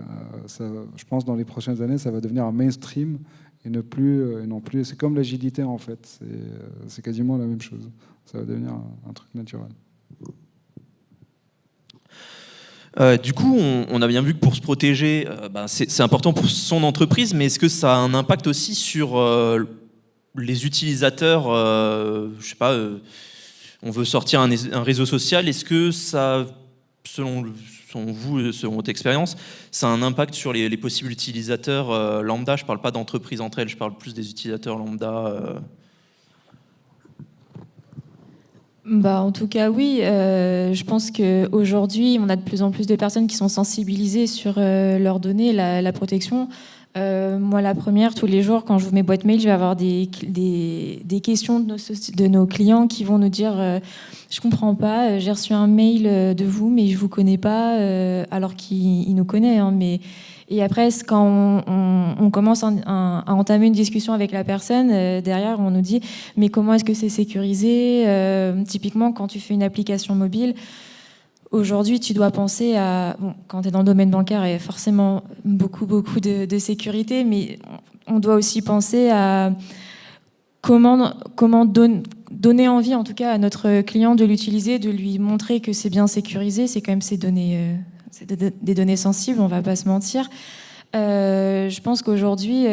je pense dans les prochaines années, ça va devenir un mainstream et non plus. C'est comme l'agilité en fait. C'est quasiment la même chose. Ça va devenir un truc naturel. Du coup, on a bien vu que pour se protéger, c'est important pour son entreprise, mais est-ce que ça a un impact aussi sur les utilisateurs je sais pas, on veut sortir un réseau social, est-ce que ça, selon vous, selon votre expérience, ça a un impact sur les possibles utilisateurs lambda? Je ne parle pas d'entreprises entre elles, je parle plus des utilisateurs lambda. En tout cas, oui. Je pense qu'aujourd'hui, on a de plus en plus de personnes qui sont sensibilisées sur leurs données, la protection. Moi, la première, tous les jours, quand j'ouvre mes boîtes mail, je vais avoir des questions de nos clients qui vont nous dire je comprends pas, j'ai reçu un mail de vous, mais je vous connais pas, alors qu'il nous connaît. Hein, et après, quand on commence à entamer une discussion avec la personne, derrière, on nous dit mais comment est-ce que c'est sécurisé? Typiquement, quand tu fais une application mobile, aujourd'hui, tu dois penser à... Bon, quand tu es dans le domaine bancaire, il y a forcément beaucoup de sécurité, mais on doit aussi penser à comment donner envie, en tout cas, à notre client de l'utiliser, de lui montrer que c'est bien sécurisé. C'est quand même ces données, c'est des données sensibles, on ne va pas se mentir. Je pense qu'aujourd'hui,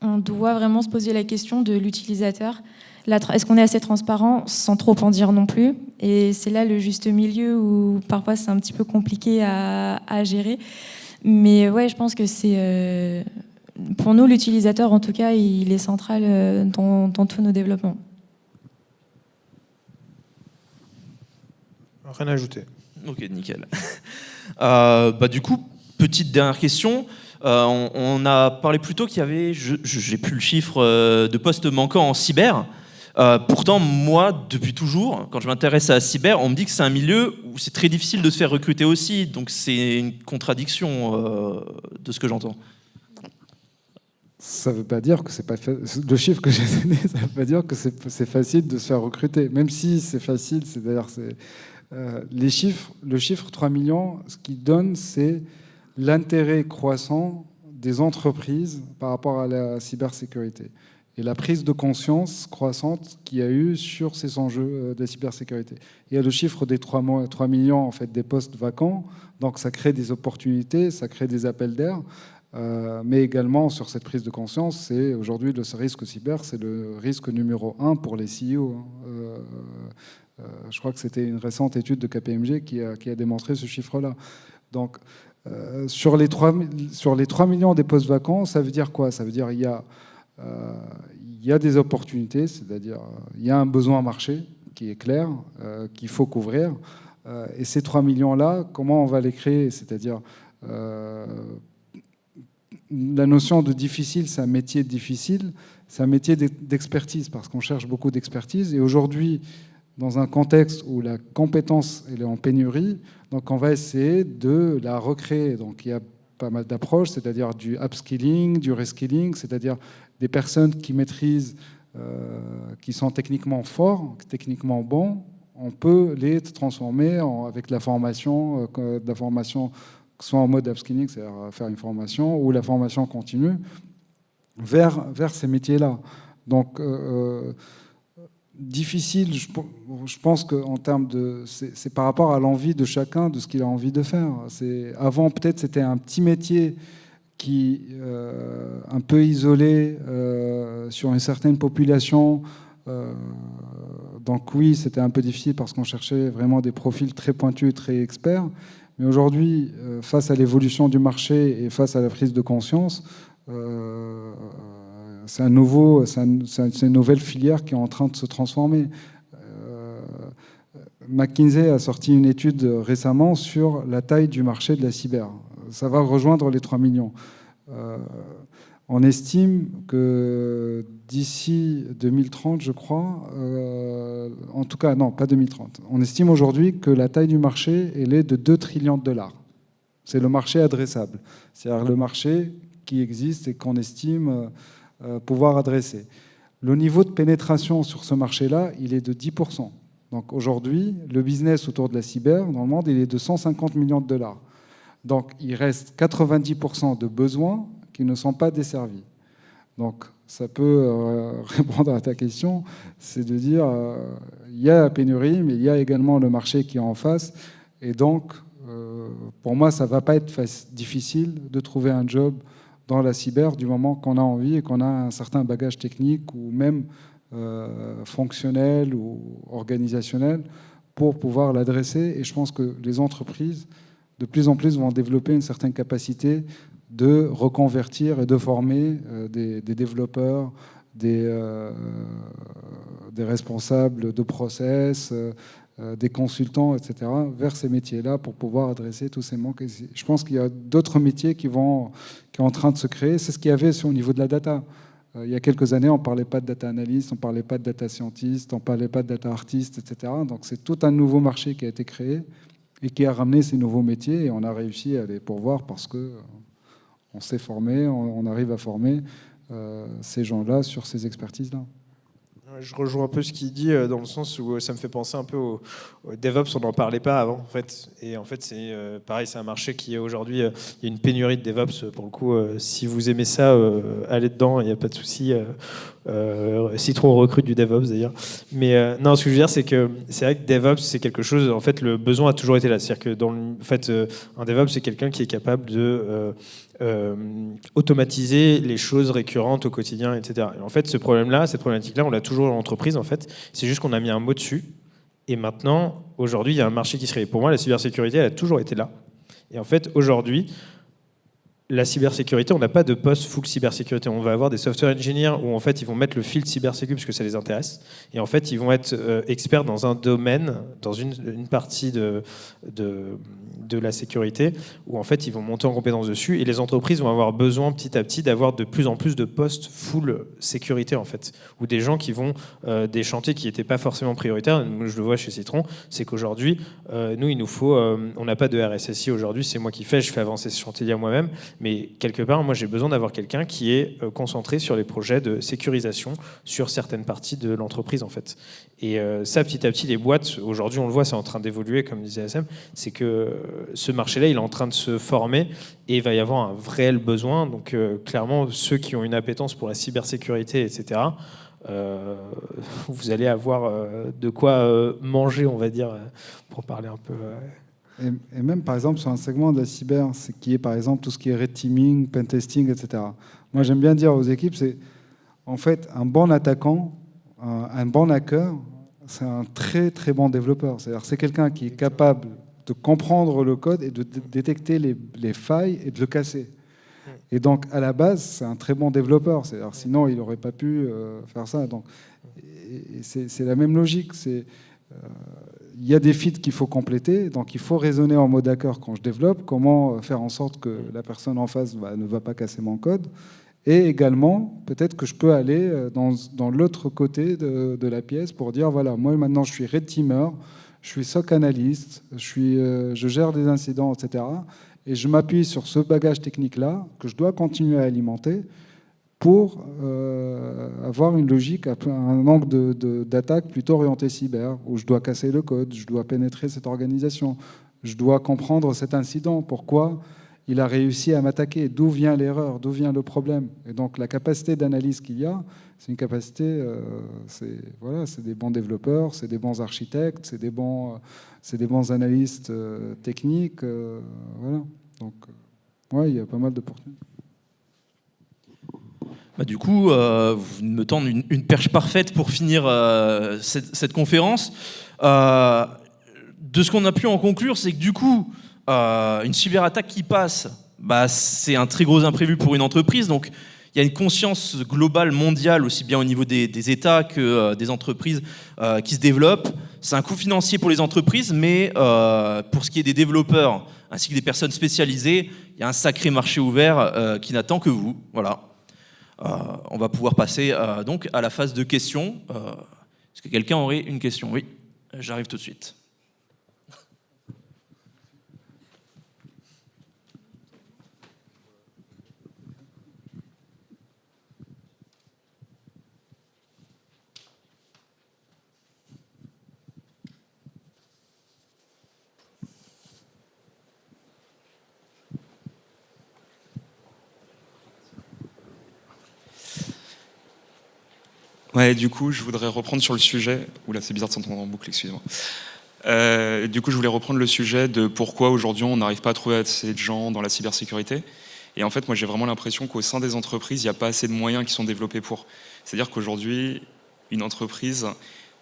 on doit vraiment se poser la question de l'utilisateur. Est-ce qu'on est assez transparent sans trop en dire non plus? Et c'est là le juste milieu où parfois c'est un petit peu compliqué à gérer. Mais ouais, je pense que c'est... pour nous, l'utilisateur, en tout cas, il est central dans tous nos développements. Rien à ajouter. Ok, nickel. Du coup, petite dernière question. On a parlé plus tôt qu'il y avait, j'ai plus le chiffre, de postes manquants en cyber. Pourtant, moi, depuis toujours, quand je m'intéresse à la cyber, on me dit que c'est un milieu où c'est très difficile de se faire recruter aussi. Donc c'est une contradiction de ce que j'entends. Ça ne veut pas dire que c'est pas le chiffre que j'ai donné, ça ne veut pas dire que c'est facile de se faire recruter. Même si c'est facile, le chiffre 3 millions, ce qu'il donne, c'est l'intérêt croissant des entreprises par rapport à la cybersécurité et la prise de conscience croissante qu'il y a eu sur ces enjeux de cybersécurité. Il y a le chiffre des 3 millions en fait, des postes vacants, donc ça crée des opportunités, ça crée des appels d'air, mais également sur cette prise de conscience, c'est aujourd'hui le risque cyber, c'est le risque numéro 1 pour les CEO. Je crois que c'était une récente étude de KPMG qui a démontré ce chiffre-là. Donc, sur les 3 millions des postes vacants, ça veut dire quoi? Ça veut dire qu'il y a des opportunités, c'est-à-dire il y a un besoin marché qui est clair, qu'il faut couvrir. Et ces 3 millions-là, comment on va les créer? C'est-à-dire, la notion de difficile, c'est un métier difficile, c'est un métier d'expertise, parce qu'on cherche beaucoup d'expertise. Et aujourd'hui, dans un contexte où la compétence elle est en pénurie, donc on va essayer de la recréer. Donc il y a pas mal d'approches, c'est-à-dire du upskilling, du reskilling, c'est-à-dire des personnes qui maîtrisent, qui sont techniquement forts, techniquement bons, on peut les transformer avec la formation, soit en mode upskilling, c'est-à-dire faire une formation, ou la formation continue, vers ces métiers-là. Donc, difficile, je pense qu'en termes de... C'est par rapport à l'envie de chacun, de ce qu'il a envie de faire. Avant, peut-être, c'était un petit métier qui, un peu isolé sur une certaine population. Donc oui, c'était un peu difficile parce qu'on cherchait vraiment des profils très pointus, très experts. Mais aujourd'hui, face à l'évolution du marché et face à la prise de conscience, c'est une nouvelle filière qui est en train de se transformer. McKinsey a sorti une étude récemment sur la taille du marché de la cyber. Ça va rejoindre les 3 millions. On estime que d'ici 2030, je crois, en tout cas, non, pas 2030. On estime aujourd'hui que la taille du marché, elle est de 2 trillions de dollars. C'est le marché adressable. C'est-à-dire le marché qui existe et qu'on estime pouvoir adresser. Le niveau de pénétration sur ce marché-là, il est de 10%. Donc aujourd'hui, le business autour de la cyber dans le monde, il est de 150 millions de dollars. Donc il reste 90% de besoins qui ne sont pas desservis. Donc ça peut répondre à ta question, c'est de dire il y a la pénurie, mais il y a également le marché qui est en face. Et donc, pour moi, ça ne va pas être difficile de trouver un job dans la cyber du moment qu'on a envie et qu'on a un certain bagage technique ou même fonctionnel ou organisationnel pour pouvoir l'adresser. Et je pense que les entreprises, de plus en plus, vont développer une certaine capacité de reconvertir et de former des développeurs, des responsables de process, des consultants, etc., vers ces métiers-là pour pouvoir adresser tous ces manques. Et je pense qu'il y a d'autres métiers qui sont en train de se créer. C'est ce qu'il y avait au niveau de la data. Il y a quelques années, on ne parlait pas de data analyst, on ne parlait pas de data scientist, on ne parlait pas de data artist, etc. Donc c'est tout un nouveau marché qui a été créé et qui a ramené ces nouveaux métiers. Et on a réussi à les pourvoir parce qu'on s'est formé, on arrive à former ces gens-là sur ces expertises-là. Je rejoins un peu ce qu'il dit dans le sens où ça me fait penser un peu au DevOps, on n'en parlait pas avant en fait. Et en fait c'est pareil, c'est un marché qui est aujourd'hui, il y a une pénurie de DevOps pour le coup. Si vous aimez ça, allez dedans, il n'y a pas de souci. Citron recrute du DevOps d'ailleurs. Mais non, ce que je veux dire c'est que c'est vrai que DevOps c'est quelque chose, en fait le besoin a toujours été là. C'est-à-dire que en fait, un DevOps c'est quelqu'un qui est capable de automatiser les choses récurrentes au quotidien, etc. Et en fait, cette problématique-là, on l'a toujours dans l'entreprise, en fait. C'est juste qu'on a mis un mot dessus. Et maintenant, aujourd'hui, il y a un marché qui se crée. Pour moi, la cybersécurité, elle a toujours été là. Et en fait, aujourd'hui, la cybersécurité, on n'a pas de poste full cybersécurité. On va avoir des software engineers où en fait ils vont mettre le field cybersécu parce que ça les intéresse. Et en fait, ils vont être experts dans un domaine, dans une partie de la sécurité, où en fait ils vont monter en compétence dessus. Et les entreprises vont avoir besoin petit à petit d'avoir de plus en plus de postes full sécurité en fait, ou des gens qui vont des chantiers qui n'étaient pas forcément prioritaires. Je le vois chez Citron, c'est qu'aujourd'hui, nous il nous faut, on n'a pas de RSSI aujourd'hui. C'est moi qui je fais avancer ce chantier moi-même. Mais quelque part, moi, j'ai besoin d'avoir quelqu'un qui est concentré sur les projets de sécurisation sur certaines parties de l'entreprise, en fait. Et ça, petit à petit, les boîtes, aujourd'hui, on le voit, c'est en train d'évoluer, comme disait SM, c'est que ce marché-là, il est en train de se former et il va y avoir un réel besoin. Donc, clairement, ceux qui ont une appétence pour la cybersécurité, etc., vous allez avoir de quoi manger, on va dire, pour parler un peu... Et même, par exemple, sur un segment de la cyber, qui est, par exemple, tout ce qui est red teaming, pen testing, etc. Moi, j'aime bien dire aux équipes, c'est, en fait, un bon attaquant, un bon hacker, c'est un très, très bon développeur. C'est-à-dire, c'est quelqu'un qui est capable de comprendre le code et de détecter les failles et de le casser. Et donc, à la base, c'est un très bon développeur. C'est-à-dire, sinon, il n'aurait pas pu faire ça. Donc, c'est la même logique. Il y a des feats qu'il faut compléter, donc il faut raisonner en mode hacker quand je développe, comment faire en sorte que la personne en face ne va pas casser mon code, et également peut-être que je peux aller dans l'autre côté de la pièce pour dire voilà, moi maintenant je suis red teamer, je suis SOC analyste, je gère des incidents, etc. Et je m'appuie sur ce bagage technique-là que je dois continuer à alimenter pour avoir une logique, un angle d'attaque plutôt orienté cyber, où je dois casser le code, je dois pénétrer cette organisation, je dois comprendre cet incident, pourquoi il a réussi à m'attaquer, d'où vient l'erreur, d'où vient le problème. Et donc la capacité d'analyse qu'il y a, c'est une capacité, c'est des bons développeurs, c'est des bons architectes, c'est des bons analystes techniques. Voilà. Donc, il y a pas mal d'opportunités. Bah, du coup, vous me tendez une perche parfaite pour finir cette conférence. De ce qu'on a pu en conclure, c'est que du coup, une cyberattaque qui passe, bah, c'est un très gros imprévu pour une entreprise. Donc, il y a une conscience globale mondiale, aussi bien au niveau des États que des entreprises qui se développent. C'est un coût financier pour les entreprises, mais pour ce qui est des développeurs ainsi que des personnes spécialisées, il y a un sacré marché ouvert qui n'attend que vous. Voilà. On va pouvoir passer donc à la phase de questions. Est-ce que quelqu'un aurait une question? Oui, j'arrive tout de suite. Ouais, du coup, je voudrais reprendre sur le sujet. Oula, c'est bizarre de s'entendre en boucle, excusez-moi. Du coup, je voulais reprendre le sujet de pourquoi aujourd'hui on n'arrive pas à trouver assez de gens dans la cybersécurité. Et en fait, moi, j'ai vraiment l'impression qu'au sein des entreprises, il n'y a pas assez de moyens qui sont développés pour. C'est-à-dire qu'aujourd'hui, une entreprise,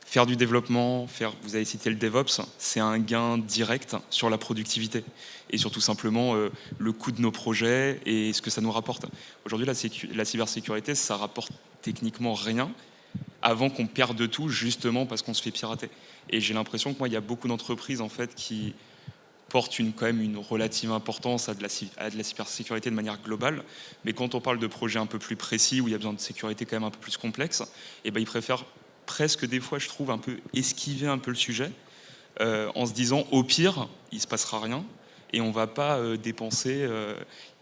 faire du développement, vous avez cité le DevOps, c'est un gain direct sur la productivité et sur tout simplement le coût de nos projets et ce que ça nous rapporte. Aujourd'hui, la cybersécurité, ça rapporte techniquement rien avant qu'on perde tout, justement parce qu'on se fait pirater. Et j'ai l'impression que moi, il y a beaucoup d'entreprises en fait qui portent quand même une relative importance à de la cybersécurité de manière globale, mais quand on parle de projets un peu plus précis où il y a besoin de sécurité quand même un peu plus complexe, et ben ils préfèrent presque des fois, je trouve, un peu esquiver un peu le sujet, en se disant au pire, il se passera rien, et on va pas dépenser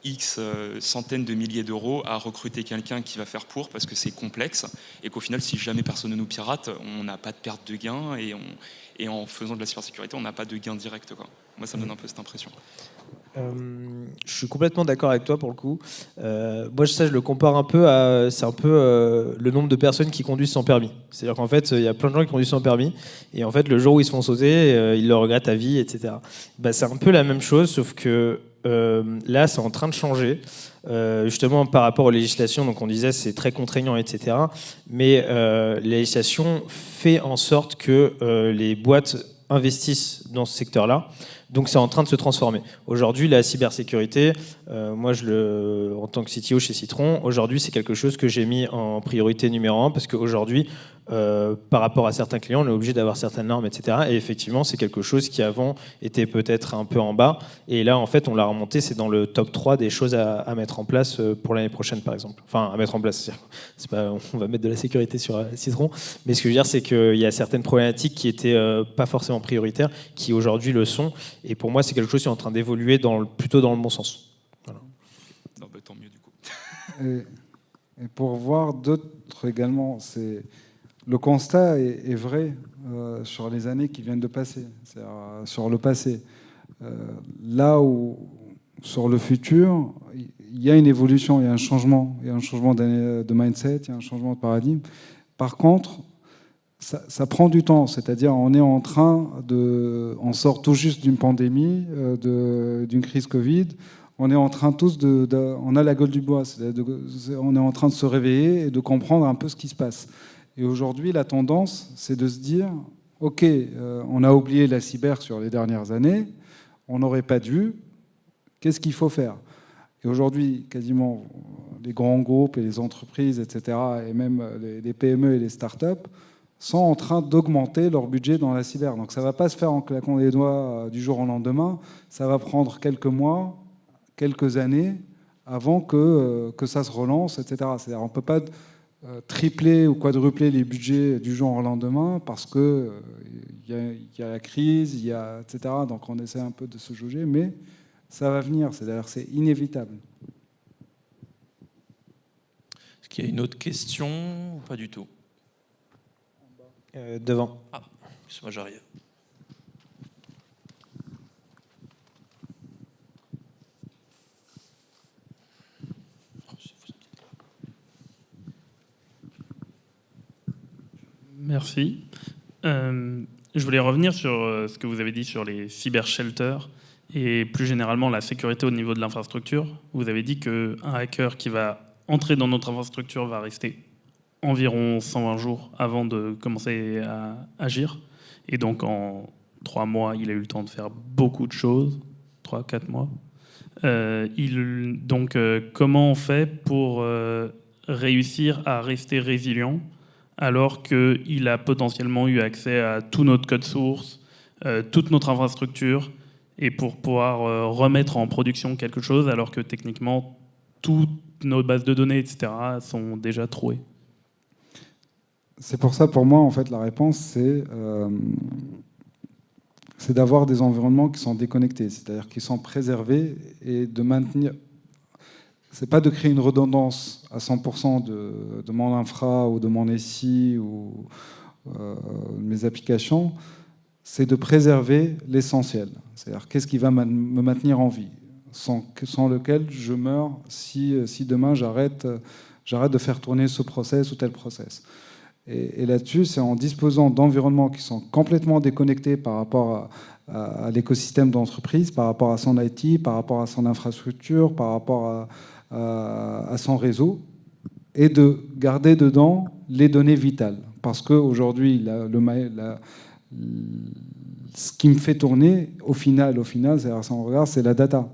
X centaines de milliers d'euros à recruter quelqu'un qui va faire pour, parce que c'est complexe, et qu'au final, si jamais personne ne nous pirate, on n'a pas de perte de gain, et en faisant de la cybersécurité, on n'a pas de gain direct, quoi. Moi, ça me donne un peu cette impression. Je suis complètement d'accord avec toi pour le coup. Moi, ça, je le compare un peu à, c'est un peu le nombre de personnes qui conduisent sans permis. C'est-à-dire qu'en fait, il y a plein de gens qui conduisent sans permis, et en fait, le jour où ils se font sauter, ils le regrettent à vie, etc. Bah, c'est un peu la même chose, sauf que là, c'est en train de changer. Justement, par rapport aux législations, donc on disait c'est très contraignant, etc. Mais la législation fait en sorte que les boîtes investissent dans ce secteur-là. Donc c'est en train de se transformer. Aujourd'hui, la cybersécurité, moi en tant que CTO chez Citron, aujourd'hui c'est quelque chose que j'ai mis en priorité numéro 1 parce qu'aujourd'hui, par rapport à certains clients, on est obligé d'avoir certaines normes, etc. Et effectivement, c'est quelque chose qui avant était peut-être un peu en bas. Et là, en fait, on l'a remonté, c'est dans le top 3 des choses à mettre en place pour l'année prochaine, par exemple. Enfin, à mettre en place, c'est pas, on va mettre de la sécurité sur Citron. Mais ce que je veux dire, c'est qu'il y a certaines problématiques qui étaient pas forcément prioritaires, qui aujourd'hui le sont. Et pour moi, c'est quelque chose qui est en train d'évoluer plutôt dans le bon sens. Voilà. Non, bah, tant mieux du coup. Et pour voir d'autres également, le constat est vrai sur les années qui viennent de passer, c'est-à-dire sur le passé. Là où, sur le futur, il y a une évolution, il y a un changement de mindset, il y a un changement de paradigme. Par contre, ça prend du temps, c'est-à-dire on sort tout juste d'une pandémie, d'une crise Covid, on est en train on a la gueule du bois, on est en train de se réveiller et de comprendre un peu ce qui se passe. Et aujourd'hui, la tendance, c'est de se dire, ok, on a oublié la cyber sur les dernières années, on n'aurait pas dû, qu'est-ce qu'il faut faire ? Et aujourd'hui, quasiment les grands groupes et les entreprises, etc., et même les PME et les startups, sont en train d'augmenter leur budget dans la cyber. Donc ça ne va pas se faire en claquant les doigts du jour au lendemain, ça va prendre quelques mois, quelques années, avant que ça se relance, etc. C'est-à-dire on ne peut pas tripler ou quadrupler les budgets du jour au lendemain parce qu'il y a la crise, etc. Donc on essaie un peu de se jauger, mais ça va venir, c'est inévitable. Est-ce qu'il y a une autre question ou pas du tout ? Devant. Ah, moi j'arrive. Merci. Je voulais revenir sur ce que vous avez dit sur les cyber-shelters et plus généralement la sécurité au niveau de l'infrastructure. Vous avez dit qu'un hacker qui va entrer dans notre infrastructure va rester environ 120 jours avant de commencer à agir. Et donc en 3 mois, il a eu le temps de faire beaucoup de choses. 3-4 mois. Comment on fait pour réussir à rester résilient alors qu'il a potentiellement eu accès à tout notre code source, toute notre infrastructure, et pour pouvoir remettre en production quelque chose alors que techniquement, toutes nos bases de données, etc., sont déjà trouées. C'est pour ça, pour moi, en fait, la réponse, c'est d'avoir des environnements qui sont déconnectés, c'est-à-dire qui sont préservés et de maintenir... C'est pas de créer une redondance à 100% de mon infra ou de mon SI ou de mes applications, c'est de préserver l'essentiel. C'est-à-dire qu'est-ce qui va me maintenir en vie, sans lequel je meurs si demain j'arrête de faire tourner ce process ou tel process. Et là-dessus, c'est en disposant d'environnements qui sont complètement déconnectés par rapport à l'écosystème d'entreprise, par rapport à son IT, par rapport à son infrastructure, par rapport à son réseau, et de garder dedans les données vitales. Parce qu'aujourd'hui, ce qui me fait tourner, au final, c'est-à-dire si on regarde, c'est la data.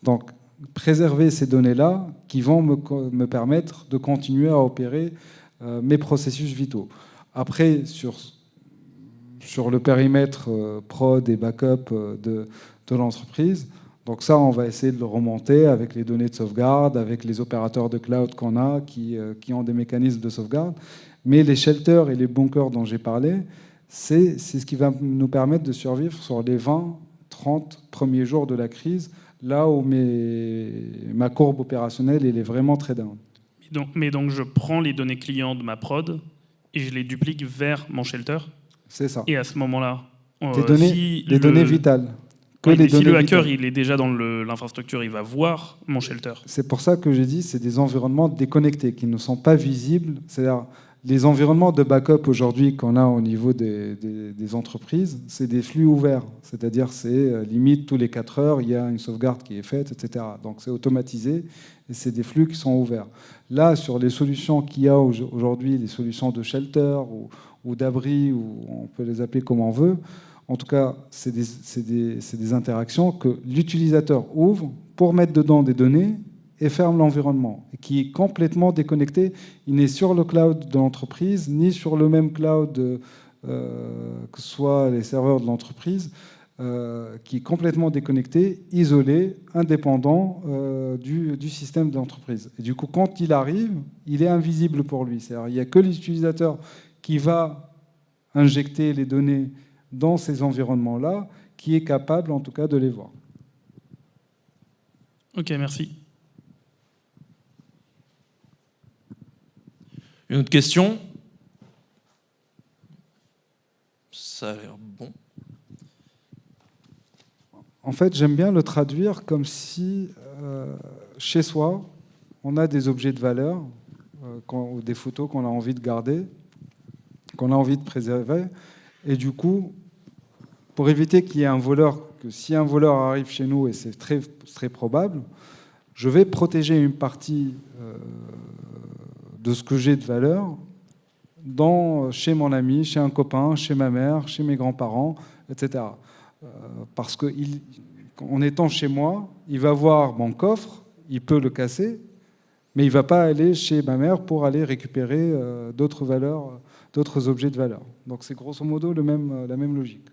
Donc, préserver ces données-là qui vont me permettre de continuer à opérer mes processus vitaux. Après, sur le périmètre prod et backup de l'entreprise, donc ça, on va essayer de le remonter avec les données de sauvegarde, avec les opérateurs de cloud qu'on a qui ont des mécanismes de sauvegarde. Mais les shelters et les bunkers dont j'ai parlé, c'est ce qui va nous permettre de survivre sur les 20, 30 premiers jours de la crise, là où ma courbe opérationnelle elle est vraiment très down. Mais donc je prends les données clients de ma prod et je les duplique vers mon shelter. C'est ça. Et à ce moment-là, les données vitales. Si le hacker il est déjà dans l'infrastructure, il va voir mon shelter. C'est pour ça que j'ai dit c'est des environnements déconnectés qui ne sont pas visibles. C'est-à-dire les environnements de backup aujourd'hui qu'on a au niveau des entreprises, c'est des flux ouverts. C'est-à-dire c'est limite tous les 4 heures, il y a une sauvegarde qui est faite, etc. Donc c'est automatisé et c'est des flux qui sont ouverts. Là, sur les solutions qu'il y a aujourd'hui, les solutions de shelter ou d'abri, ou on peut les appeler comme on veut, en tout cas, c'est des interactions que l'utilisateur ouvre pour mettre dedans des données et ferme l'environnement, qui est complètement déconnecté. Il n'est sur le cloud de l'entreprise, ni sur le même cloud que ce soit les serveurs de l'entreprise, qui est complètement déconnecté, isolé, indépendant du système de l'entreprise. Et du coup, quand il arrive, il est invisible pour lui. C'est-à-dire, il n'y a que l'utilisateur qui va injecter les données dans ces environnements-là, qui est capable, en tout cas, de les voir. Ok, merci. Une autre question? Ça a l'air bon. En fait, j'aime bien le traduire comme si, chez soi, on a des objets de valeur, ou des photos qu'on a envie de garder, qu'on a envie de préserver, et du coup, pour éviter qu'il y ait un voleur, que si un voleur arrive chez nous, et c'est très, très probable, je vais protéger une partie de ce que j'ai de valeur chez mon ami, chez un copain, chez ma mère, chez mes grands-parents, etc. Parce qu'en étant chez moi, il va voir mon coffre, il peut le casser, mais il ne va pas aller chez ma mère pour aller récupérer d'autres valeurs, d'autres objets de valeur. Donc c'est grosso modo la même logique.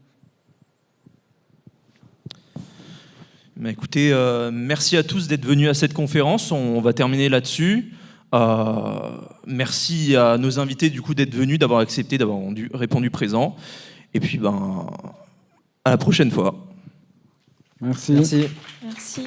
Écoutez, merci à tous d'être venus à cette conférence. On va terminer là-dessus. Merci à nos invités du coup d'être venus, d'avoir accepté, d'avoir répondu présent. Et puis à la prochaine fois. Merci. Merci.